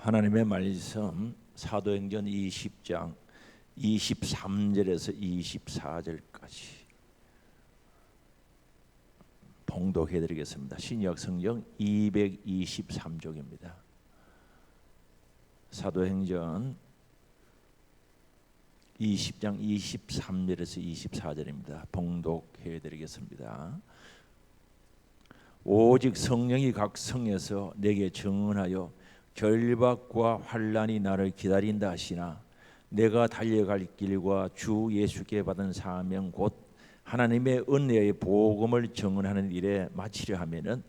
하나님의 말씀 사도행전 20장 23절에서 24절까지 봉독해 드리겠습니다. 신약 성경 223쪽입니다. 사도행전 20장 23절에서 24절입니다. 봉독해 드리겠습니다. 오직 성령이 각 성에서 내게 증언하여 결박과 환난이 나를 기다린다 하시나 내가 달려갈 길과 주 예수께 받은 사명 곧 하나님의 은혜의 복음을 증언하는 일에 마치려 하면은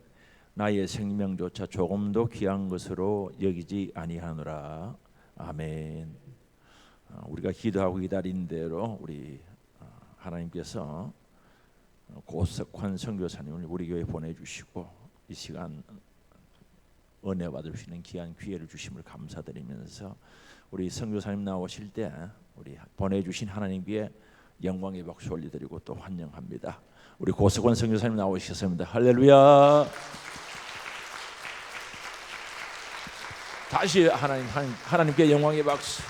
나의 생명조차 조금도 귀한 것으로 여기지 아니하노라. 아멘. 우리가 기도하고 기다린 대로 우리 하나님께서 고석환 선교사님을 우리 교회에 보내주시고 이 시간 은혜 받을 수 있는 귀한 기회를 주심을 감사드리면서 우리 선교사님 나오실 때 우리 보내주신 하나님께 영광의 박수 올려드리고 또 환영합니다. 우리 고석환 선교사님 나오셨습니다. 할렐루야. 다시 하나님께 영광의 박수.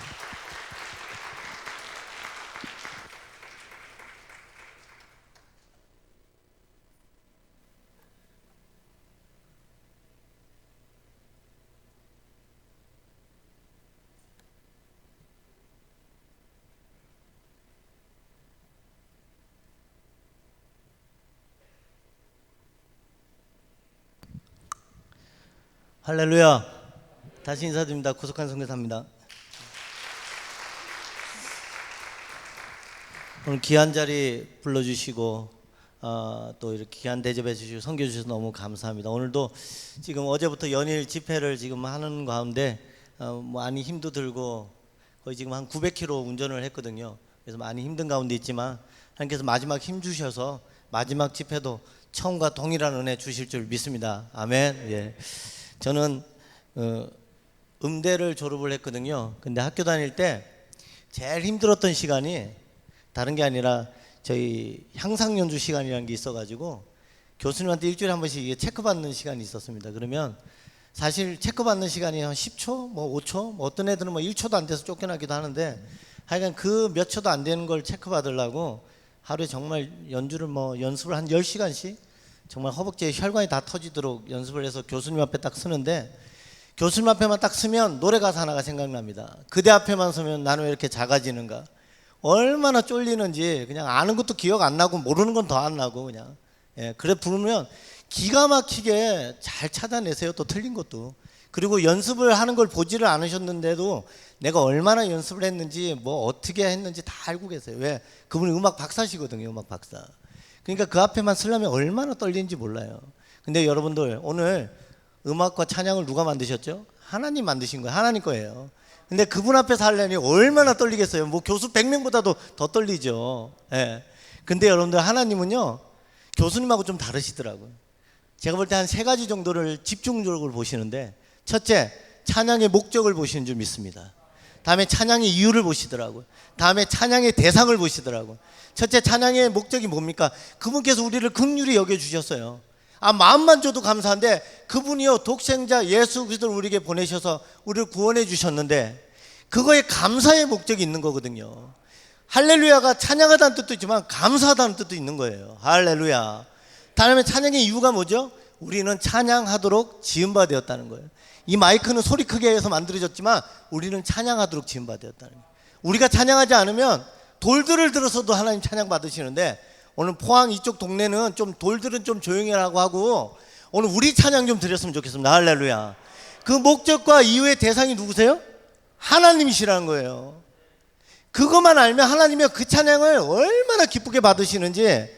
할렐루야. 다시 인사드립니다. 고석환 선교사입니다. 오늘 귀한 자리 불러주시고 또 이렇게 귀한 대접해 주시고 섬겨 주셔서 너무 감사합니다. 오늘도 지금 어제부터 연일 집회를 지금 하는 가운데 많이 힘도 들고 거의 지금 한 900km 운전을 했거든요. 그래서 많이 힘든 가운데 있지만 하나님께서 마지막 힘 주셔서 마지막 집회도 처음과 동일한 은혜 주실 줄 믿습니다. 아멘. 예. 저는 음대를 졸업을 했거든요. 근데 학교 다닐 때 제일 힘들었던 시간이 다른 게 아니라 저희 향상연주 시간이라는 게 있어가지고 교수님한테 일주일에 한 번씩 체크받는 시간이 있었습니다. 그러면 사실 체크받는 시간이 한 10초, 뭐 5초, 뭐 어떤 애들은 뭐 1초도 안 돼서 쫓겨나기도 하는데 하여간 그 몇 초도 안 되는 걸 체크받으려고 하루에 정말 연주를 뭐 연습을 한 10시간씩 정말 허벅지에 혈관이 다 터지도록 연습을 해서 교수님 앞에 딱 서는데 교수님 앞에만 딱 서면 노래 가사 하나가 생각납니다. 그대 앞에만 서면 나는 왜 이렇게 작아지는가. 얼마나 쫄리는지 그냥 아는 것도 기억 안 나고 모르는 건 더 안 나고 그냥 그래 부르면 기가 막히게 잘 찾아내세요. 또 틀린 것도. 그리고 연습을 하는 걸 보지를 않으셨는데도 내가 얼마나 연습을 했는지 뭐 어떻게 했는지 다 알고 계세요. 왜? 그분이 음악 박사시거든요. 음악 박사. 그러니까 그 앞에만 서려면 얼마나 떨리는지 몰라요. 근데 여러분들 오늘 음악과 찬양을 누가 만드셨죠? 하나님 만드신 거예요. 하나님 거예요. 근데 그분 앞에 살려니 얼마나 떨리겠어요. 뭐 교수 100명보다도 더 떨리죠. 예. 근데 여러분들 하나님은요 교수님하고 좀 다르시더라고요. 제가 볼 때 한 3가지 정도를 집중적으로 보시는데 첫째, 찬양의 목적을 보시는 줄 믿습니다. 다음에 찬양의 이유를 보시더라고요. 다음에 찬양의 대상을 보시더라고요. 첫째, 찬양의 목적이 뭡니까? 그분께서 우리를 긍휼히 여겨주셨어요. 마음만 줘도 감사한데 그분이요 독생자 예수 그리스도를 우리에게 보내셔서 우리를 구원해 주셨는데 그거에 감사의 목적이 있는 거거든요. 할렐루야가 찬양하다는 뜻도 있지만 감사하다는 뜻도 있는 거예요. 할렐루야. 다음에 찬양의 이유가 뭐죠? 우리는 찬양하도록 지음바 되었다는 거예요. 이 마이크는 소리 크게 해서 만들어졌지만 우리는 찬양하도록 지음바 되었다는 거예요. 우리가 찬양하지 않으면 돌들을 들어서도 하나님 찬양 받으시는데 오늘 포항 이쪽 동네는 좀 돌들은 좀 조용히 하라고 하고 오늘 우리 찬양 좀 드렸으면 좋겠습니다. 할렐루야. 그 목적과 이유의 대상이 누구세요? 하나님이시라는 거예요. 그것만 알면 하나님이 그 찬양을 얼마나 기쁘게 받으시는지.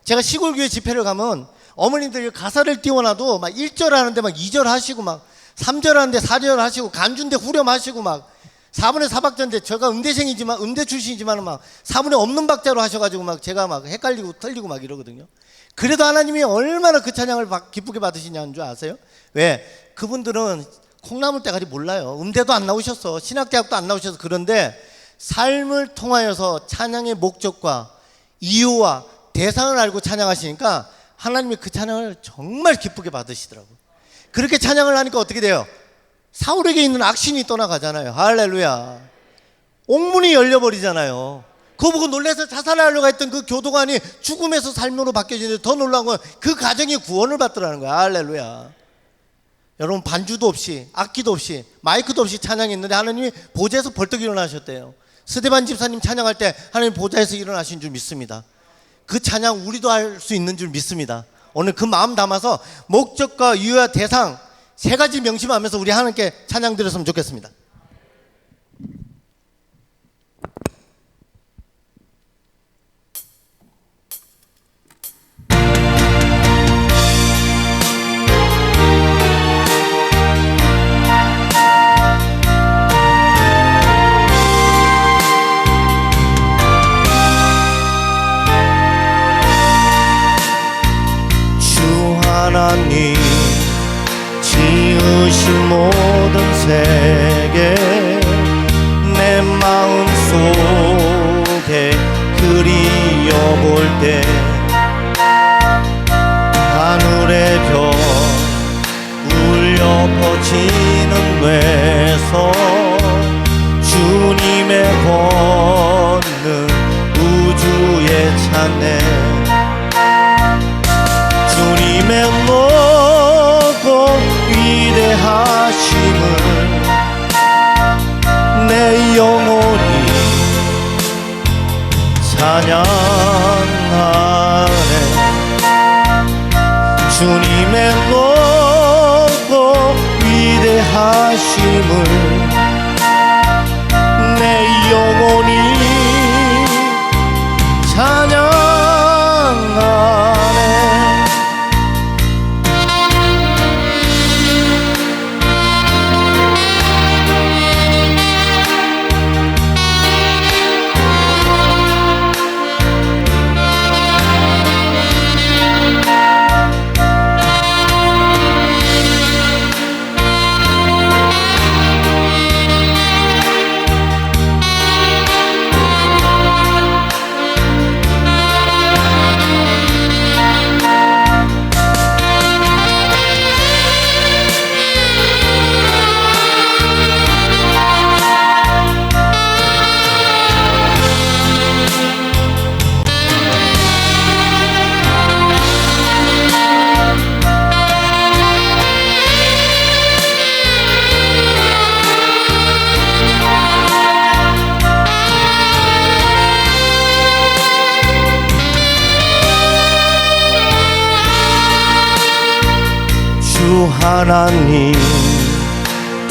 제가 시골교회 집회를 가면 어머님들이 가사를 띄워놔도 막 1절 하는데 막 2절 하시고 막 3절 하는데 4절 하시고 간주인데 후렴하시고 막 4분의 4박자인데 제가 음대생이지만 음대 출신이지만 막 4분의 없는 박자로 하셔가지고 막 제가 막 헷갈리고 틀리고 막 이러거든요. 그래도 하나님이 얼마나 그 찬양을 기쁘게 받으시냐는 줄 아세요? 왜? 그분들은 콩나물 때까지 몰라요. 음대도 안 나오셨어. 신학대학도 안 나오셔서. 그런데 삶을 통하여서 찬양의 목적과 이유와 대상을 알고 찬양하시니까 하나님이 그 찬양을 정말 기쁘게 받으시더라고요. 그렇게 찬양을 하니까 어떻게 돼요? 사울에게 있는 악신이 떠나가잖아요. 할렐루야. 옥문이 열려버리잖아요. 그거 보고 놀라서 자살하려고 했던 그 교도관이 죽음에서 삶으로 바뀌어지는데 더 놀라운 건 그 가정이 구원을 받더라는 거야. 할렐루야. 여러분, 반주도 없이 악기도 없이 마이크도 없이 찬양했는데 하나님이 보좌에서 벌떡 일어나셨대요. 스데반 집사님 찬양할 때 하나님 보좌에서 일어나신 줄 믿습니다. 그 찬양 우리도 할 수 있는 줄 믿습니다. 오늘 그 마음 담아서 목적과 이유와 대상 세 가지 명심하면서 우리 하나님께 찬양 드렸으면 좋겠습니다. 하나님 지으신 모든 세계 내 마음 속에 그리워볼 때 하늘의 별 울려 퍼지는 외서 주님의 권능 우주에 찬네 주님의 높고 위대하심을 내 영혼이 찬양하네 주님의 높고 위대하심을 내 영혼이 찬양하네 하나님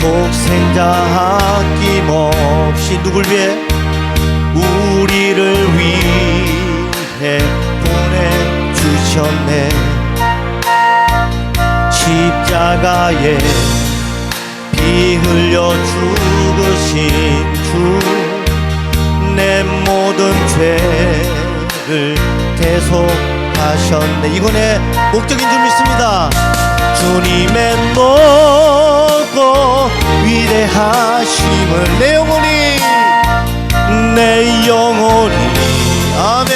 독생자 아낌없이 누굴 위해 우리를 위해 보내주셨네 십자가에 피 흘려 죽으신 주 내 모든 죄를 대속하셨네 이거 내 목적인 줄 믿습니다 주님의 높고 위대하심을 내 영혼이 아멘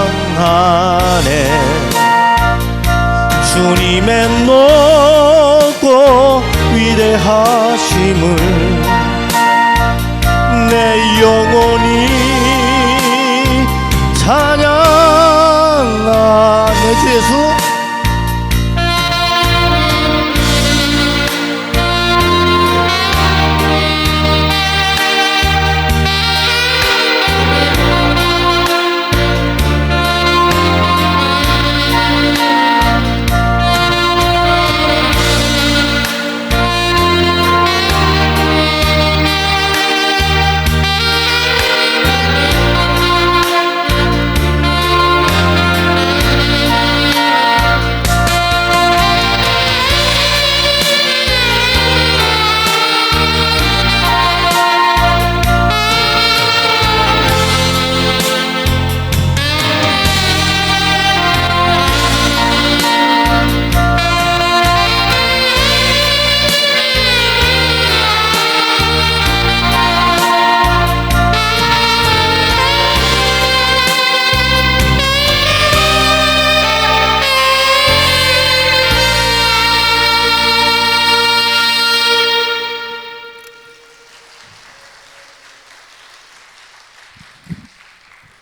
찬양하네 주님의 높고 위대하심을 내 영혼이 찬양하네 주 예수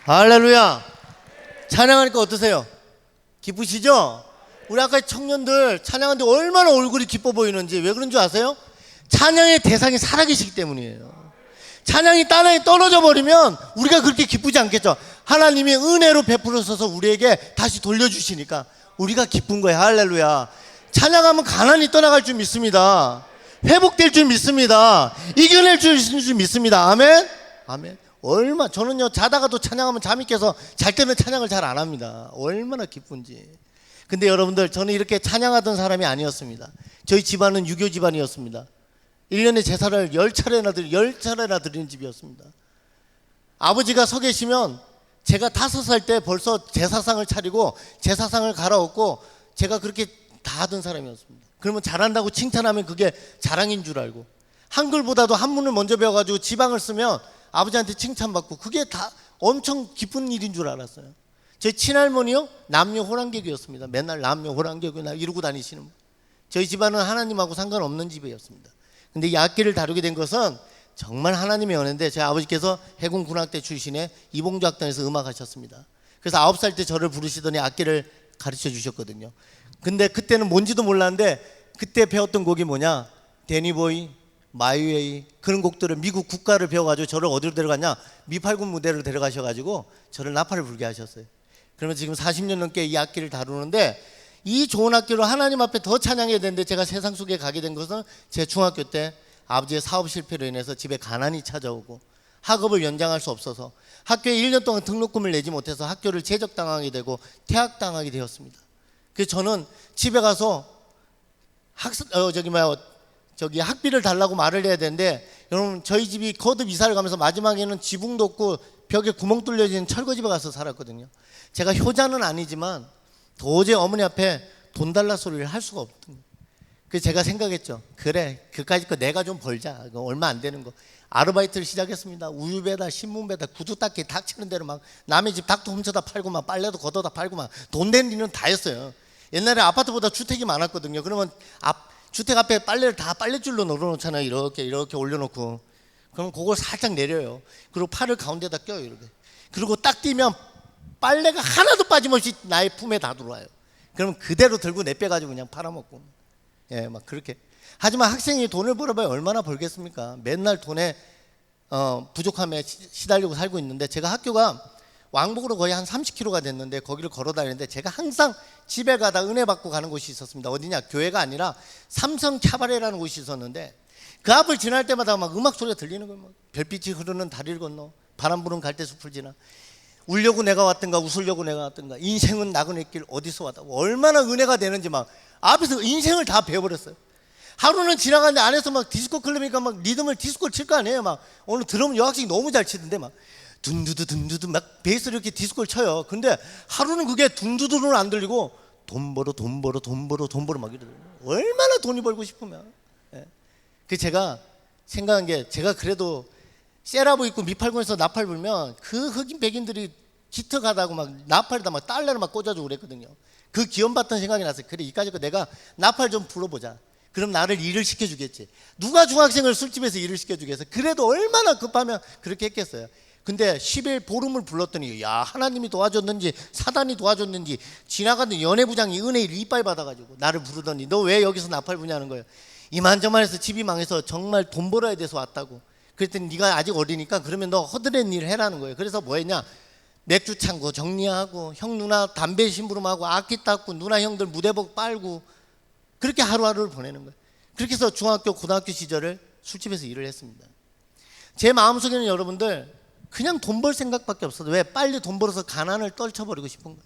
할렐루야. 찬양하니까 어떠세요? 기쁘시죠? 우리 아까 청년들 찬양하는데 얼마나 얼굴이 기뻐 보이는지. 왜 그런 줄 아세요? 찬양의 대상이 살아계시기 때문이에요. 찬양이 땅에 떨어져 버리면 우리가 그렇게 기쁘지 않겠죠. 하나님이 은혜로 베풀어서 우리에게 다시 돌려주시니까 우리가 기쁜 거예요. 할렐루야. 찬양하면 가난이 떠나갈 줄 믿습니다. 회복될 줄 믿습니다. 이겨낼 줄 믿습니다. 아멘. 아멘. 저는요 자다가도 찬양하면 잠이 깨서 잘 때는 찬양을 잘 안 합니다. 얼마나 기쁜지. 근데 여러분들, 저는 이렇게 찬양하던 사람이 아니었습니다. 저희 집안은 유교 집안이었습니다. 1년에 제사를 10차례나 드리는 집이었습니다. 아버지가 서 계시면 제가 5살 때 벌써 제사상을 차리고 제사상을 갈아엎고 제가 그렇게 다 하던 사람이었습니다. 그러면 잘한다고 칭찬하면 그게 자랑인 줄 알고, 한글보다도 한문을 먼저 배워가지고 지방을 쓰면 아버지한테 칭찬받고 그게 다 엄청 기쁜 일인 줄 알았어요. 제 친할머니요 남녀 호랑개교였습니다. 맨날 남녀 호랑개교나 이루고 다니시는 분. 저희 집안은 하나님하고 상관없는 집이었습니다. 근데 이 악기를 다루게 된 것은 정말 하나님의 은혜인데, 제 아버지께서 해군 군악대 출신의 이봉주 악단에서 음악하셨습니다. 그래서 9살 때 저를 부르시더니 악기를 가르쳐 주셨거든요. 근데 그때는 뭔지도 몰랐는데 그때 배웠던 곡이 뭐냐, 데니보이, 마이웨이, 그런 곡들을 미국 국가를 배워가지고 저를 어디로 데려갔냐, 미팔군 무대로 데려가셔가지고 저를 나팔을 불게 하셨어요. 그러면 지금 40년 넘게 이 악기를 다루는데, 이 좋은 악기로 하나님 앞에 더 찬양해야 되는데 제가 세상 속에 가게 된 것은 제 중학교 때 아버지의 사업 실패로 인해서 집에 가난이 찾아오고 학업을 연장할 수 없어서 학교에 1년 동안 등록금을 내지 못해서 학교를 제적당하게 되고 퇴학당하게 되었습니다. 그래서 저는 집에 가서 학비를 달라고 말을 해야 되는데, 여러분 저희 집이 거듭 이사를 가면서 마지막에는 지붕도 없고 벽에 구멍 뚫려진 철거집에 가서 살았거든요. 제가 효자는 아니지만 도저히 어머니 앞에 돈 달라 소리를 할 수가 없던 거예요. 그래서 제가 생각했죠. 그래, 그까짓 거 내가 좀 벌자. 그거 얼마 안 되는 거. 아르바이트를 시작했습니다. 우유 배달, 신문 배달, 구두 닦기, 닥치는 대로 막 남의 집 닭도 훔쳐다 팔고 막 빨래도 걷어다 팔고 막 돈 되는 일은 다 했어요. 옛날에 아파트보다 주택이 많았거든요. 그러면 주택 앞에 빨래를 다 빨랫줄로 널어놓잖아요. 이렇게 올려놓고. 그럼 그걸 살짝 내려요. 그리고 팔을 가운데다 껴요. 이렇게. 그리고 딱 뛰면 빨래가 하나도 빠짐없이 나의 품에 다 들어와요. 그러면 그대로 들고 내빼가지고 그냥 팔아먹고. 예, 막 그렇게. 하지만 학생이 돈을 벌어봐야 얼마나 벌겠습니까? 맨날 돈에 부족함에 시달리고 살고 있는데, 제가 학교가 왕복으로 거의 한 30km가 됐는데 거기를 걸어 다니는데 제가 항상 집에 가다 은혜 받고 가는 곳이 있었습니다. 어디냐? 교회가 아니라 삼성 캬바레라는 곳이 있었는데, 그 앞을 지날 때마다 막 음악 소리가 들리는 거예요. 막 별빛이 흐르는 다리를 건너 바람 부는 갈대숲을 지나, 울려고 내가 왔던가 웃으려고 내가 왔던가, 인생은 나그네 길 어디서 왔다고, 얼마나 은혜가 되는지 막 앞에서 인생을 다 배워버렸어요. 하루는 지나가는데 안에서 막 디스코 클럽이니까 막 리듬을 디스코를 칠 거 아니에요. 막 오늘 드럼 여학생이 너무 잘 치던데 막 둔두두 막 베이스를 이렇게 디스코를 쳐요. 근데 하루는 그게 둔두두는 안 들리고 돈 벌어 막 이러더라고요. 얼마나 돈이 벌고 싶으면. 예. 그 제가 생각한 게, 제가 그래도 세라보 입고 미팔군에서 나팔 불면 그 흑인 백인들이 기특하다고 막 나팔에다 막 달러를 막 꽂아주고 그랬거든요. 그 기원받던 생각이 났어요. 그래, 이까짓 거 내가 나팔 좀 불어보자. 그럼 나를 일을 시켜주겠지. 누가 중학생을 술집에서 일을 시켜주겠어. 그래도 얼마나 급하면 그렇게 했겠어요. 근데 10일 보름을 불렀더니, 야, 하나님이 도와줬는지 사단이 도와줬는지 지나가는 연애부장이 은혜를 이빨 받아가지고 나를 부르더니, 너 왜 여기서 나팔 부냐는 거예요. 이만저만해서 집이 망해서 정말 돈 벌어야 돼서 왔다고. 그랬더니 네가 아직 어리니까 그러면 너 허드렛 일을 해라는 거예요. 그래서 뭐 했냐, 맥주 창고 정리하고, 형 누나 담배 심부름하고, 악기 닦고, 누나 형들 무대복 빨고, 그렇게 하루하루를 보내는 거예요. 그렇게 해서 중학교 고등학교 시절을 술집에서 일을 했습니다. 제 마음속에는 여러분들 그냥 돈 벌 생각밖에 없어요. 왜? 빨리 돈 벌어서 가난을 떨쳐버리고 싶은 거예요.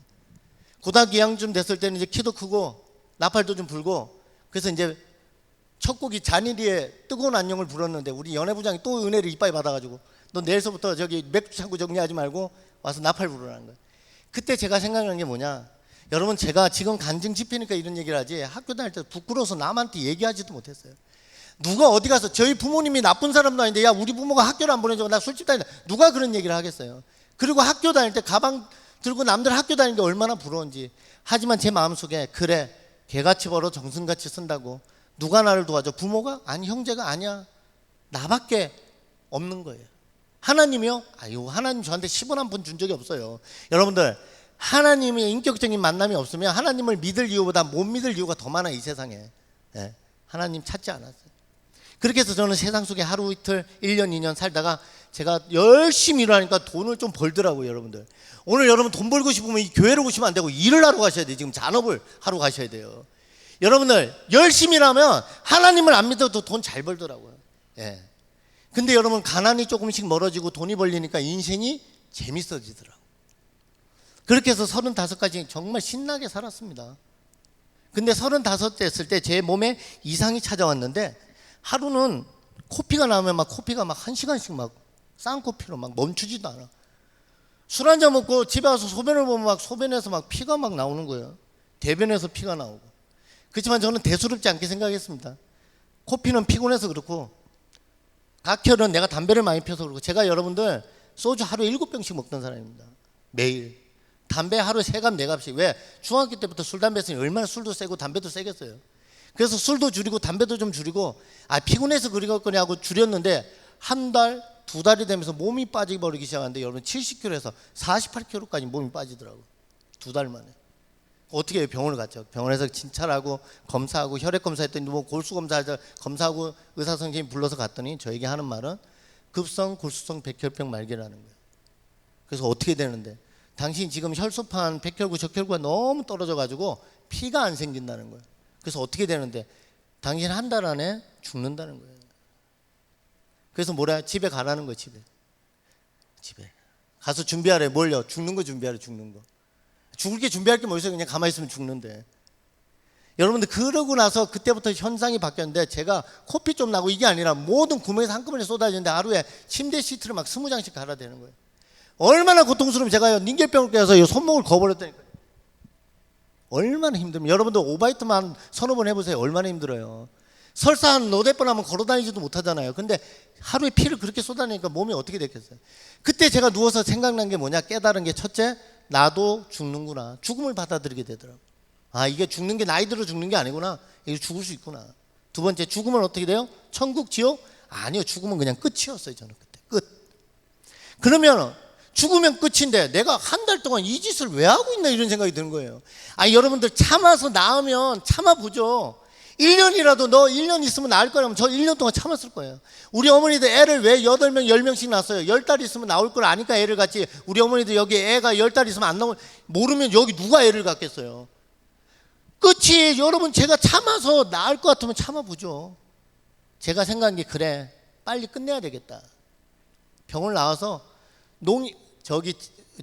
고등학교 2학년쯤 됐을 때는 이제 키도 크고 나팔도 좀 불고, 그래서 이제 첫 곡이 잔일이의 뜨거운 안녕을 불렀는데, 우리 연애부장이 또 은혜를 이빨 받아가지고, 너 내일서부터 저기 맥주 창고 정리하지 말고 와서 나팔 부르라는 거예요. 그때 제가 생각하는 게 뭐냐, 여러분 제가 지금 간증 집회니까 이런 얘기를 하지, 학교 다닐 때 부끄러워서 남한테 얘기하지도 못했어요. 누가 어디 가서, 저희 부모님이 나쁜 사람도 아닌데, 야 우리 부모가 학교를 안 보내줘, 나 술집 다닌다, 누가 그런 얘기를 하겠어요. 그리고 학교 다닐 때 가방 들고 남들 학교 다니는 게 얼마나 부러운지. 하지만 제 마음속에, 그래, 개같이 벌어 정승같이 쓴다고 누가 나를 도와줘? 부모가? 아니, 형제가? 아니야, 나밖에 없는 거예요. 하나님이요? 아유, 하나님 저한테 10원 한 푼 준 적이 없어요. 여러분들, 하나님의 인격적인 만남이 없으면 하나님을 믿을 이유보다 못 믿을 이유가 더 많아요, 이 세상에. 네, 하나님 찾지 않았어요. 그렇게 해서 저는 세상 속에 하루 이틀 1년 2년 살다가 제가 열심히 일하니까 돈을 좀 벌더라고요. 여러분들, 오늘 여러분 돈 벌고 싶으면 이 교회로 오시면 안 되고 일을 하러 가셔야 돼요. 지금 잔업을 하러 가셔야 돼요. 여러분들, 열심히 일하면 하나님을 안 믿어도 돈 잘 벌더라고요. 예. 근데 여러분, 가난이 조금씩 멀어지고 돈이 벌리니까 인생이 재밌어지더라고요. 그렇게 해서 35까지 정말 신나게 살았습니다. 근데 35 됐을 때 제 몸에 이상이 찾아왔는데, 하루는 코피가 나면 막 코피가 막 1시간씩 막 쌍코피로 막 멈추지도 않아. 술 한잔 먹고 집에 와서 소변을 보면 막 소변에서 막 피가 막 나오는 거예요. 대변에서 피가 나오고. 그렇지만 저는 대수롭지 않게 생각했습니다. 코피는 피곤해서 그렇고, 각혈은 내가 담배를 많이 피워서 그렇고. 제가 여러분들 소주 하루에 7병씩 먹던 사람입니다. 매일. 담배 하루에 3갑 4갑씩. 왜? 중학교 때부터 술 담배 했으니 얼마나 술도 세고 담배도 세겠어요. 그래서 술도 줄이고 담배도 좀 줄이고, 피곤해서 그러거냐고 줄였는데, 한 달, 2달이 되면서 몸이 빠져버리기 시작하는데, 여러분 70kg에서 48kg까지 몸이 빠지더라고요. 2달 만에. 어떻게 해요? 병원을 갔죠. 병원에서 진찰하고 검사하고 혈액 검사했더니 뭐 골수 검사하고 의사 선생님 불러서 갔더니 저에게 하는 말은 급성 골수성 백혈병 말기라는 거예요. 그래서 어떻게 되는데, 당신 지금 혈소판 백혈구 적혈구가 너무 떨어져 가지고 피가 안 생긴다는 거예요. 그래서 어떻게 되는데, 당신 한 달 안에 죽는다는 거예요. 그래서 뭐라? 집에 가라는 거예요. 집에 가서 준비하래. 뭘요? 죽는 거 준비하래. 죽는 거. 죽을 게 준비할 게 뭐 있어요? 그냥 가만히 있으면 죽는데. 여러분들, 그러고 나서 그때부터 현상이 바뀌었는데, 제가 코피 좀 나고 이게 아니라 모든 구멍에서 한꺼번에 쏟아지는데 하루에 침대 시트를 막 20장씩 갈아야 되는 거예요. 얼마나 고통스러우면, 제가요 닌겔병을 껴서 이 손목을 거버렸다니까요. 얼마나 힘들면, 여러분들 오바이트만 서너 번 해보세요. 얼마나 힘들어요. 설사 한 너댓 번 하면 걸어다니지도 못하잖아요. 근데 하루에 피를 그렇게 쏟아내니까 몸이 어떻게 됐겠어요. 그때 제가 누워서 생각난 게 뭐냐, 깨달은 게, 첫째, 나도 죽는구나. 죽음을 받아들이게 되더라고요. 이게 죽는 게 나이 들어 죽는 게 아니구나. 이게 죽을 수 있구나. 두 번째, 죽으면 어떻게 돼요? 천국, 지옥? 아니요, 죽으면 그냥 끝이었어요. 저는 그때 끝. 그러면 죽으면 끝인데 내가 한 달 동안 이 짓을 왜 하고 있나, 이런 생각이 드는 거예요. 여러분들, 참아서 나으면 참아보죠. 1년이라도 너 1년 있으면 나을 거라면 저 1년 동안 참았을 거예요. 우리 어머니들 애를 왜 8명 10명씩 낳았어요? 10달 있으면 나올 걸 아니까 애를 갖지. 우리 어머니들 여기 애가 10달 있으면 안 나올, 모르면 여기 누가 애를 갖겠어요. 끝이, 여러분, 제가 참아서 나을 것 같으면 참아보죠. 제가 생각한 게, 그래, 빨리 끝내야 되겠다. 병원 나와서 저기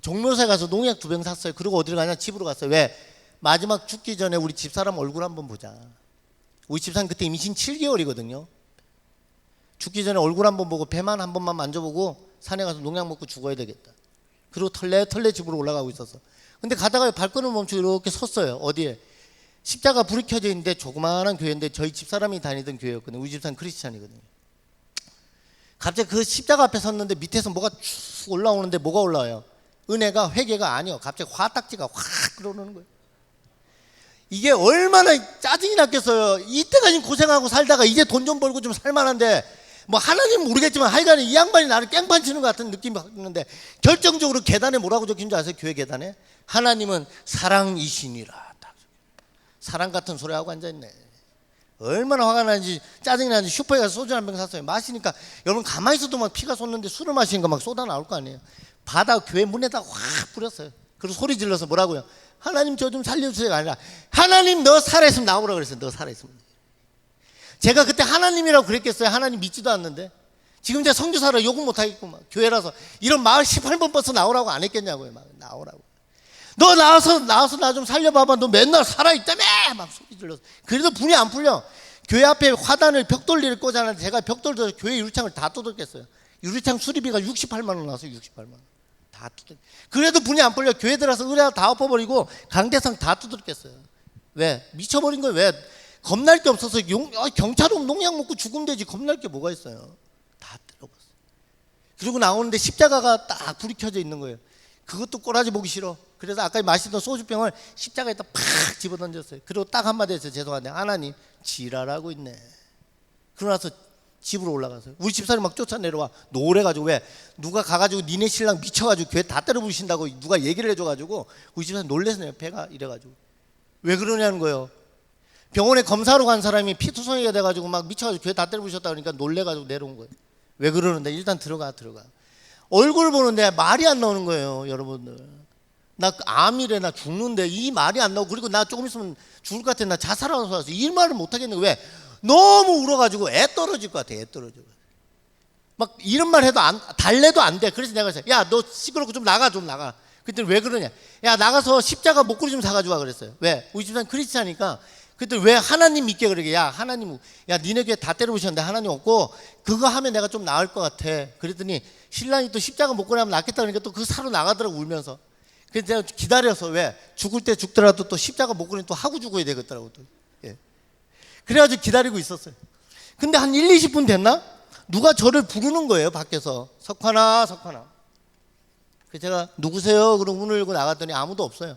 종묘사에 가서 농약 2병 샀어요. 그리고 어디를 가냐? 집으로 갔어요. 왜? 마지막 죽기 전에 우리 집사람 얼굴 한번 보자. 우리 집사람 그때 임신 7개월이거든요. 죽기 전에 얼굴 한번 보고 배만 한 번만 만져보고 산에 가서 농약 먹고 죽어야 되겠다. 그리고 털레 집으로 올라가고 있었어. 근데 가다가 발걸음을 멈추고 이렇게 섰어요. 어디에? 십자가 불이 켜져 있는데, 조그마한 교회인데 저희 집사람이 다니던 교회였거든요. 우리 집사람 크리스찬이거든요. 갑자기 그 십자가 앞에 섰는데 밑에서 뭐가 쭉 올라오는데, 뭐가 올라와요? 은혜가, 회개가 아니요. 갑자기 화딱지가 확 들어오는 거예요. 이게 얼마나 짜증이 났겠어요. 이때까지 고생하고 살다가 이제 돈 좀 벌고 좀 살만한데, 뭐 하나님 모르겠지만 하여간에 이 양반이 나를 깽판 치는 것 같은 느낌이 받는데, 결정적으로 계단에 뭐라고 적힌 줄 아세요? 교회 계단에 하나님은 사랑이시니라. 사랑 같은 소리 하고 앉아있네. 얼마나 화가 나는지 짜증이 나는지 슈퍼에 가서 소주 한 병 샀어요. 마시니까 여러분, 가만히 있어도 막 피가 솟는데, 술을 마시니까 막 쏟아 나올 거 아니에요. 바다 교회 문에다 확 뿌렸어요. 그리고 소리 질러서 뭐라고요? 하나님 저 좀 살려주세요가 아니라, 하나님 너 살아있으면 나오라고 그랬어요. 너 살아있으면. 제가 그때 하나님이라고 그랬겠어요? 하나님 믿지도 않는데. 지금 제가 선교사라 욕은 못하겠고, 막 교회라서 이런 마을 18번 버스 나오라고 안 했겠냐고요. 막 나오라고. 너 나와서 나 좀 살려봐봐. 너 맨날 살아있다며! 막 소리 질러서. 그래도 분이 안 풀려. 교회 앞에 화단을 벽돌리를 꽂아놨는데, 제가 벽돌도 교회 유리창을 다 뜯었겠어요. 유리창 수리비가 68만 원 나왔어요. 68만 원. 다 뜯었. 그래도 분이 안 풀려. 교회 들어서 의뢰 다 엎어버리고 강대상 다 뜯었겠어요. 왜? 미쳐버린 거예요. 왜? 겁날 게 없어서. 경찰은 농약 먹고 죽으면 되지. 겁날 게 뭐가 있어요. 다 때려봤어. 그리고 나오는데 십자가가 딱 불이 켜져 있는 거예요. 그것도 꼬라지 보기 싫어. 그래서 아까 마시던 소주병을 십자가에다 팍 집어던졌어요. 그리고 딱 한마디 했어요. 죄송한데, 하나님 지랄하고 있네. 그러고 나서 집으로 올라가서요. 우리 집사람이 막 쫓아내려와. 노래가지고 왜 누가 가가지고 니네 신랑 미쳐가지고 교회 다 때려 부신다고 누가 얘기를 해줘가지고 우리 집사람이 놀래서 배가 이래가지고 왜 그러냐는 거예요. 병원에 검사하러 간 사람이 피투성이가 돼가지고 막 미쳐가지고 교회 다 때려 부셨다 그러니까 놀래가지고 내려온 거예요. 왜 그러는데 일단 들어가. 얼굴 보는데 말이 안 나오는 거예요, 여러분들. 나 암이래, 나 죽는데 이 말이 안 나오고, 그리고 나 조금 있으면 죽을 것 같아. 나 자살하는 소리. 이 말을 못 하겠네. 왜? 너무 울어가지고 애 떨어질 것 같아. 애 떨어져. 막 이런 말 해도 달래도 안 돼. 그래서 내가 야, 너 시끄럽고 좀 나가. 그때 왜 그러냐? 야, 나가서 십자가 목걸이 좀 사가지고 와 그랬어요. 왜? 우리 집사람 크리스찬이니까. 그때 왜 하나님 믿게 그러게? 야, 하나님, 야, 니네 교회 다 때려부셨는데 하나님 없고 그거 하면 내가 좀 나을 것 같아. 그랬더니 신랑이 또 십자가 목걸이 하면 낫겠다 그러니까 또 그거 사러 나가더라고, 울면서. 그래서 내가 기다려서 왜? 죽을 때 죽더라도 또 십자가 목걸이 또 하고 죽어야 되겠더라고 또. 예. 그래가지고 기다리고 있었어요. 근데 한 1, 20분 됐나? 누가 저를 부르는 거예요, 밖에서. 석환아. 그래서 제가 누구세요? 그러고 문을 열고 나갔더니 아무도 없어요.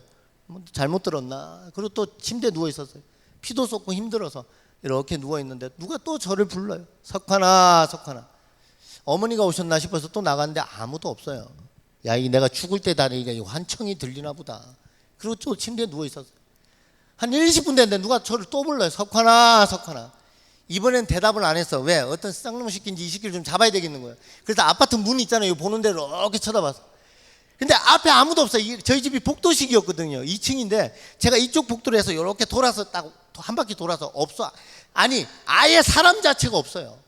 잘못 들었나? 그리고 또 침대에 누워 있었어요. 피도 쏟고 힘들어서 이렇게 누워 있는데 누가 또 저를 불러요. 석환아. 어머니가 오셨나 싶어서 또 나갔는데 아무도 없어요. 야, 이 내가 죽을 때 다니니까 환청이 들리나 보다. 그리고 또 침대에 누워 있었어요. 한 1, 20분 됐는데 누가 저를 또 불러요. 석환아. 이번엔 대답을 안 했어. 왜? 어떤 쌍놈 시킨지 이 시키를 좀 잡아야 되겠는 거예요. 그래서 아파트 문 있잖아요. 보는 대로 이렇게 쳐다봤어. 근데 앞에 아무도 없어요. 저희 집이 복도식이었거든요. 2층인데 제가 이쪽 복도로 해서 이렇게 돌아서 딱 한 바퀴 돌아서 없어. 아니, 아예 사람 자체가 없어요.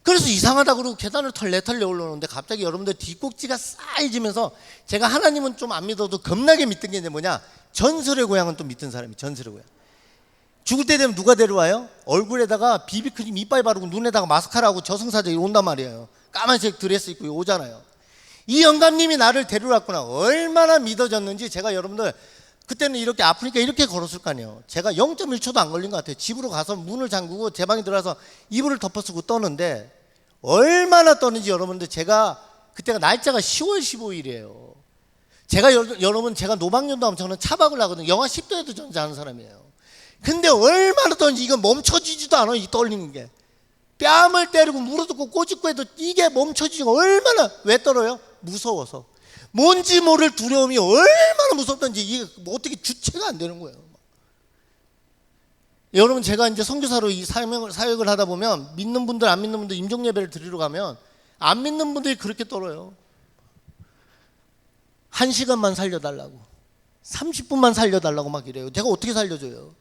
그래서 이상하다 그러고 계단을 털레 올라오는데 갑자기 여러분들 뒷꼭지가 싸해지면서 제가 하나님은 좀 안 믿어도 겁나게 믿던 게 뭐냐? 전설의 고향은 또 믿던 사람이 전설의 고향. 죽을 때 되면 누가 데려와요? 얼굴에다가 비비크림 이빨 바르고 눈에다가 마스카라하고 저승사자가 온단 말이에요. 까만색 드레스 입고 오잖아요. 이 영감님이 나를 데려왔구나. 얼마나 믿어졌는지 제가 여러분들 그때는 이렇게 아프니까 이렇게 걸었을 거 아니에요. 제가 0.1초도 안 걸린 것 같아요. 집으로 가서 문을 잠그고 제 방에 들어가서 이불을 덮어쓰고 떠는데 얼마나 떠는지 여러분들 제가 그때가 날짜가 10월 15일이에요. 제가 노방연도 하면 저는 차박을 하거든요. 영하 10도에도 전자하는 사람이에요. 근데 얼마나 떠는지 이건 멈춰지지도 않아요. 이 떨리는 게. 뺨을 때리고 물어뜯고 꼬집고 해도 이게 멈춰지지가 얼마나. 왜 떨어요? 무서워서. 뭔지 모를 두려움이 얼마나 무섭던지 이게 뭐 어떻게 주체가 안 되는 거예요. 여러분, 제가 이제 선교사로 이 사역을 하다 보면 믿는 분들 안 믿는 분들 임종 예배를 드리러 가면 안 믿는 분들이 그렇게 떨어요. 1시간만 살려달라고, 30분만 살려달라고 막 이래요. 내가 어떻게 살려줘요?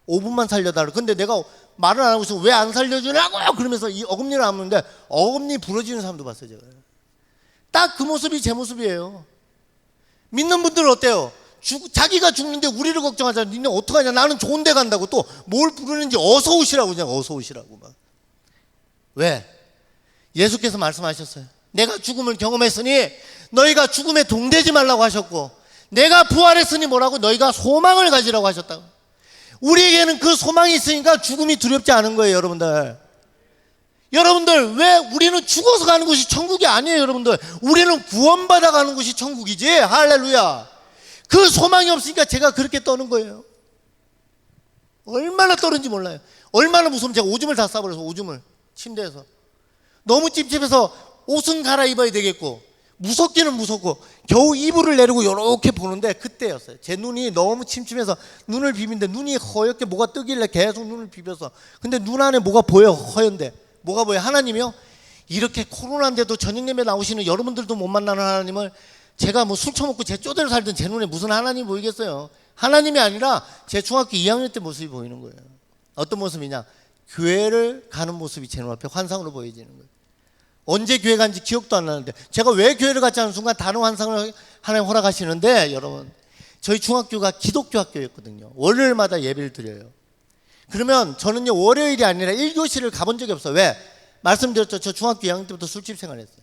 5분만 살려달라고. 근데 내가 말을 안 하고 있으면 왜 안 살려주냐고요? 그러면서 이 어금니를 안 하는데 어금니 부러지는 사람도 봤어요. 제가 딱 그 모습이 제 모습이에요. 믿는 분들은 어때요? 자기가 죽는데 우리를 걱정하잖아. 니네 어떡하냐? 나는 좋은 데 간다고 또 뭘 부르는지 어서 오시라고 그냥 어서 오시라고 막. 왜? 예수께서 말씀하셨어요. 내가 죽음을 경험했으니 너희가 죽음에 동대지 말라고 하셨고, 내가 부활했으니 뭐라고? 너희가 소망을 가지라고 하셨다고. 우리에게는 그 소망이 있으니까 죽음이 두렵지 않은 거예요, 여러분들. 여러분들, 왜 우리는 죽어서 가는 곳이 천국이 아니에요, 여러분들. 우리는 구원받아 가는 곳이 천국이지. 할렐루야. 그 소망이 없으니까 제가 그렇게 떠는 거예요. 얼마나 떠는지 몰라요. 얼마나 무서우면 제가 오줌을 다 싸버려서, 오줌을 침대에서. 너무 찝찝해서 옷은 갈아입어야 되겠고, 무섭기는 무섭고 겨우 이불을 내리고 이렇게 보는데 그때였어요. 제 눈이 너무 침침해서 눈을 비비는데 눈이 허옇게 뭐가 뜨길래 계속 눈을 비벼서. 근데 눈 안에 뭐가 보여. 허연데 뭐가 보여? 하나님이요? 이렇게 코로나인데도 저녁 예배 나오시는 여러분들도 못 만나는 하나님을 제가 뭐 술 처먹고 제 쪼대로 살던 제 눈에 무슨 하나님이 보이겠어요? 하나님이 아니라 제 중학교 2학년 때 모습이 보이는 거예요. 어떤 모습이냐? 교회를 가는 모습이 제 눈앞에 환상으로 보여지는 거예요. 언제 교회 간지 기억도 안 나는데 제가 왜 교회를 갔지 않은 순간 다른 환상을 하나님 허락하시는데, 여러분, 저희 중학교가 기독교 학교였거든요. 월요일마다 예배를 드려요. 그러면 저는요, 월요일이 아니라 1교시를 가본 적이 없어요. 왜? 말씀드렸죠. 저 중학교 2학년 때부터 술집 생활했어요.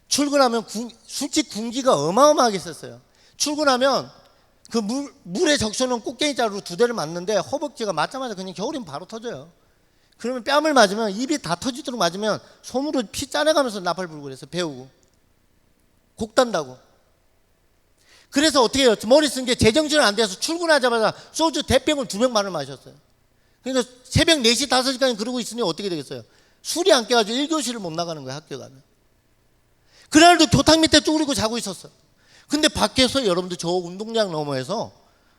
출근하면 술집 군기가 어마어마하게 있었어요. 출근하면 그 물에 적셔놓은 꽃게니 자루로 2대를 맞는데 허벅지가 맞자마자 그냥 겨울이면 바로 터져요. 그러면 뺨을 맞으면 입이 다 터지도록 맞으면 솜으로 피 짜내가면서 나팔 불고 그랬어요. 배우고 곡 단다고. 그래서 어떻게 해요? 머리 쓴 게 제정신이 안 돼서 출근하자마자 소주 대병을 2병만을 마셨어요. 그러니까 새벽 4시 5시까지 그러고 있으니 어떻게 되겠어요? 술이 안 깨가지고 1교시를 못 나가는 거예요, 학교 가면. 그날도 교탁 밑에 쭈그리고 자고 있었어요. 근데 밖에서 여러분들 저 운동장 너머에서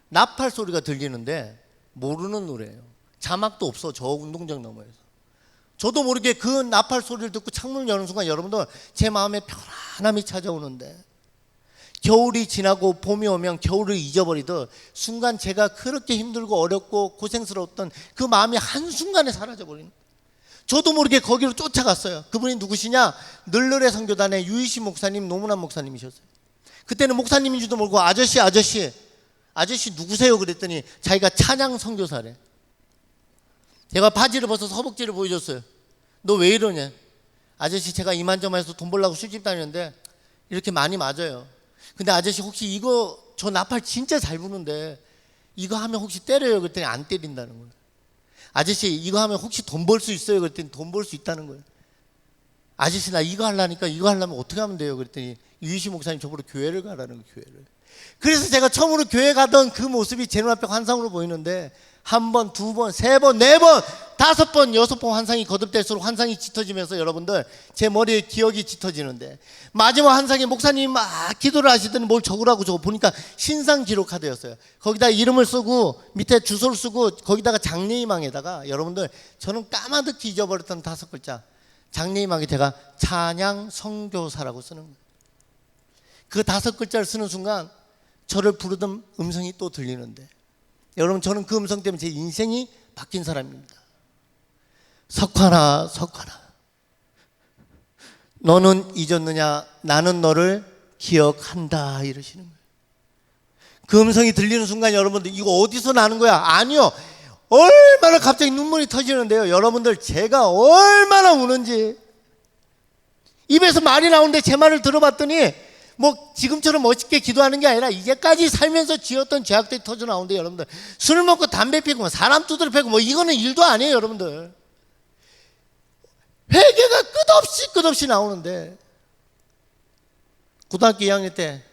나팔 소리가 들리는데 모르는 노래예요. 자막도 없어, 저 운동장 너머에서. 저도 모르게 그 나팔 소리를 듣고 창문을 여는 순간 여러분들 제 마음에 편안함이 찾아오는데, 겨울이 지나고 봄이 오면 겨울을 잊어버리듯 순간 제가 그렇게 힘들고 어렵고 고생스러웠던 그 마음이 한순간에 사라져버리는 거예요. 저도 모르게 거기로 쫓아갔어요. 그분이 누구시냐? 늘르레 선교단의 유이신 목사님, 노문환 목사님이셨어요. 그때는 목사님인 줄도 모르고 아저씨 누구세요? 그랬더니 자기가 찬양 선교사래. 제가 바지를 벗어서 허벅지를 보여줬어요. 너 왜 이러냐? 아저씨, 제가 이만저만해서 돈 벌려고 술집 다니는데 이렇게 많이 맞아요. 근데 아저씨 혹시 이거 저 나팔 진짜 잘 부는데 이거 하면 혹시 때려요? 그랬더니 안 때린다는 거예요. 아저씨 이거 하면 혹시 돈 벌 수 있어요? 그랬더니 돈 벌 수 있다는 거예요. 아저씨 나 이거 하려니까 이거 하려면 어떻게 하면 돼요? 그랬더니 유희시 목사님 저보고 교회를 가라는 거예요. 교회를. 그래서 제가 처음으로 교회 가던 그 모습이 제 눈앞에 환상으로 보이는데, 한 번, 두 번, 세 번, 네 번, 다섯 번, 여섯 번 환상이 거듭될수록 환상이 짙어지면서 여러분들 제 머리에 기억이 짙어지는데, 마지막 환상에 목사님이 막 기도를 하시더니 뭘 적으라고 적어 보니까 신상 기록 카드였어요. 거기다 이름을 쓰고 밑에 주소를 쓰고 거기다가 장래희망에다가 여러분들 저는 까마득히 잊어버렸던 5글자, 장래희망에 제가 찬양 선교사라고 쓰는 거예요. 그 5글자를 쓰는 순간 저를 부르던 음성이 또 들리는데, 여러분 저는 그 음성 때문에 제 인생이 바뀐 사람입니다. 석환아, 석환아, 너는 잊었느냐? 나는 너를 기억한다. 이러시는 거예요. 그 음성이 들리는 순간 여러분들 이거 어디서 나는 거야? 아니요, 얼마나 갑자기 눈물이 터지는데요. 여러분들 제가 얼마나 우는지, 입에서 말이 나오는데 제 말을 들어봤더니 뭐 지금처럼 멋있게 기도하는 게 아니라 이제까지 살면서 지었던 죄악들이 터져 나오는데, 여러분들 술 먹고 담배 피고 뭐 사람 두드려 패고 뭐 이거는 일도 아니에요. 여러분들 회개가 끝없이 나오는데, 고등학교 2학년 때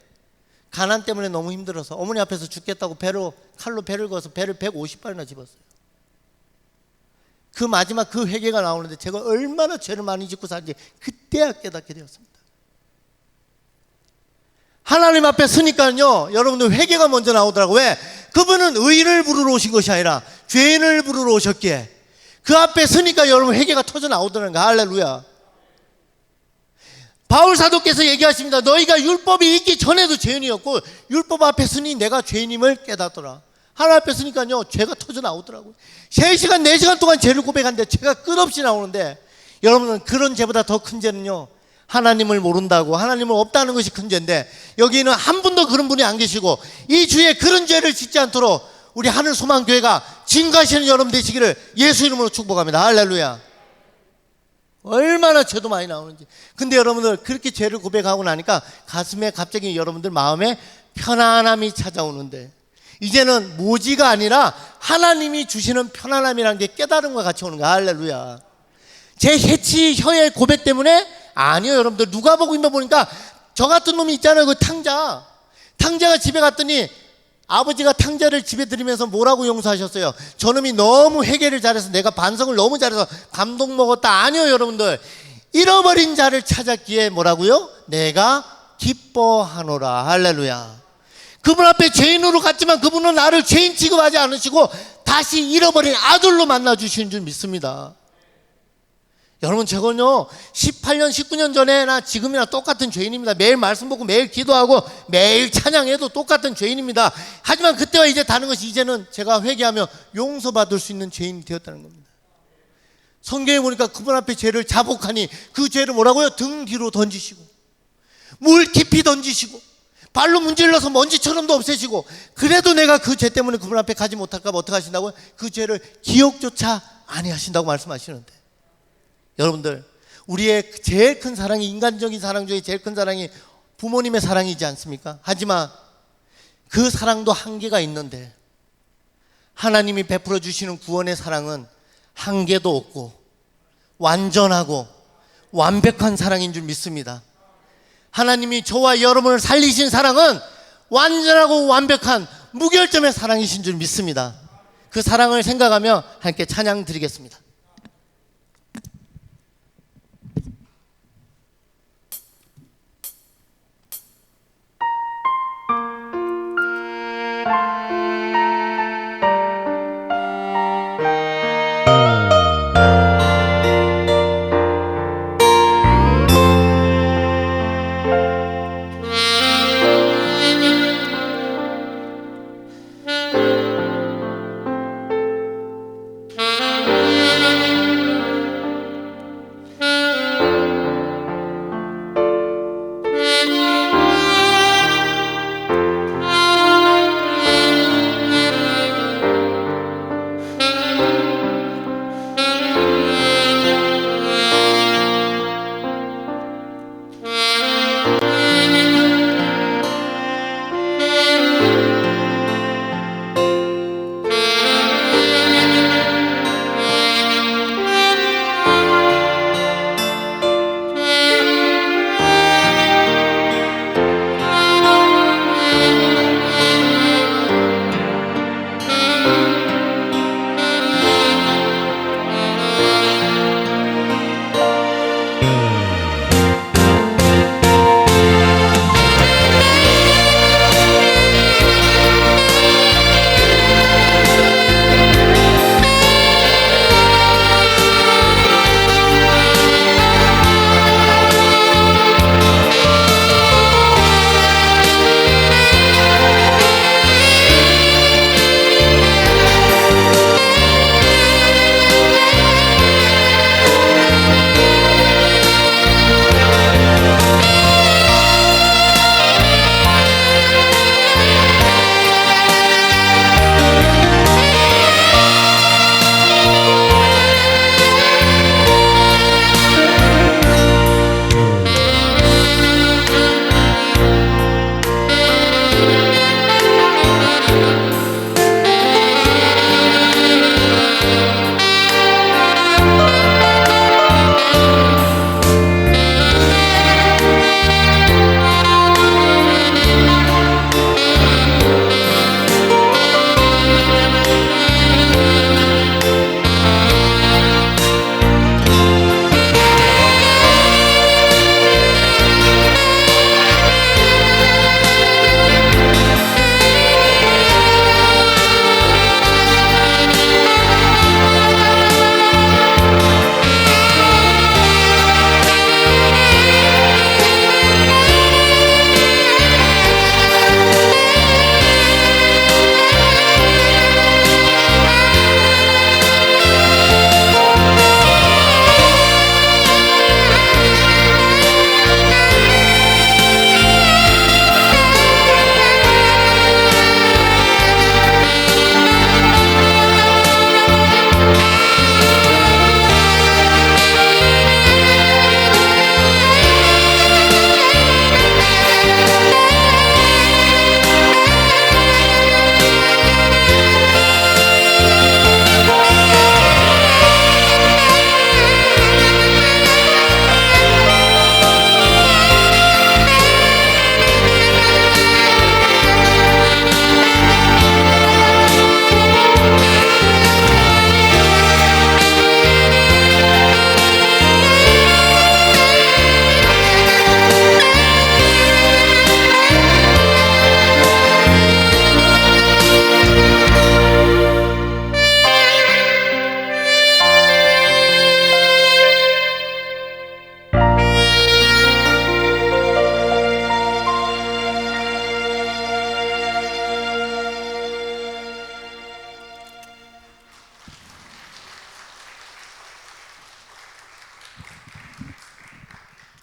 가난 때문에 너무 힘들어서 어머니 앞에서 죽겠다고 칼로 배를 그어서 배를 150발이나 집었어요. 그 마지막 그 회개가 나오는데 제가 얼마나 죄를 많이 짓고 사는지 그때야 깨닫게 되었습니다. 하나님 앞에 서니까요 여러분들 회개가 먼저 나오더라고요. 왜? 그분은 의인을 부르러 오신 것이 아니라 죄인을 부르러 오셨기에 그 앞에 서니까 여러분 회개가 터져 나오더라는 거야. 할렐루야. 바울 사도께서 얘기하십니다. 너희가 율법이 있기 전에도 죄인이었고 율법 앞에 서니 내가 죄인임을 깨닫더라. 하나님 앞에 서니까요 죄가 터져 나오더라고요. 3시간 4시간 동안 죄를 고백하는데 죄가 끝없이 나오는데, 여러분은 그런 죄보다 더 큰 죄는요 하나님을 모른다고, 하나님을 없다는 것이 큰 죄인데, 여기는 한 분도 그런 분이 안 계시고 이 주에 그런 죄를 짓지 않도록 우리 하늘소망교회가 증거하시는 여러분 되시기를 예수 이름으로 축복합니다. 할렐루야. 얼마나 죄도 많이 나오는지. 근데 여러분들 그렇게 죄를 고백하고 나니까 가슴에 갑자기 여러분들 마음에 편안함이 찾아오는데, 이제는 모지가 아니라 하나님이 주시는 편안함이라는 게 깨달음과 같이 오는 거야. 할렐루야. 제 해치 혀의 고백 때문에 아니요. 여러분들 누가복음에 보니까 저 같은 놈이 있잖아요. 그 탕자가 집에 갔더니 아버지가 탕자를 집에 들이면서 뭐라고 용서하셨어요? 저놈이 너무 회개를 잘해서, 내가 반성을 너무 잘해서 감동 먹었다. 아니요. 여러분들 잃어버린 자를 찾았기에 뭐라고요? 내가 기뻐하노라. 할렐루야. 그분 앞에 죄인으로 갔지만 그분은 나를 죄인 취급하지 않으시고 다시 잃어버린 아들로 만나주시는 줄 믿습니다. 여러분 저건요 18년 19년 전에나 지금이나 똑같은 죄인입니다. 매일 말씀 보고 매일 기도하고 매일 찬양해도 똑같은 죄인입니다. 하지만 그때와 이제 다른 것이, 이제는 제가 회개하며 용서받을 수 있는 죄인이 되었다는 겁니다. 성경에 보니까 그분 앞에 죄를 자복하니 그 죄를 뭐라고요? 등 뒤로 던지시고 물 깊이 던지시고 발로 문질러서 먼지처럼도 없애시고, 그래도 내가 그 죄 때문에 그분 앞에 가지 못할까 봐 어떻게 하신다고요? 그 죄를 기억조차 아니하신다고 말씀하시는데, 여러분들 우리의 제일 큰 사랑이, 인간적인 사랑 중에 제일 큰 사랑이 부모님의 사랑이지 않습니까? 하지만 그 사랑도 한계가 있는데, 하나님이 베풀어 주시는 구원의 사랑은 한계도 없고 완전하고 완벽한 사랑인 줄 믿습니다. 하나님이 저와 여러분을 살리신 사랑은 완전하고 완벽한 무결점의 사랑이신 줄 믿습니다. 그 사랑을 생각하며 함께 찬양 드리겠습니다.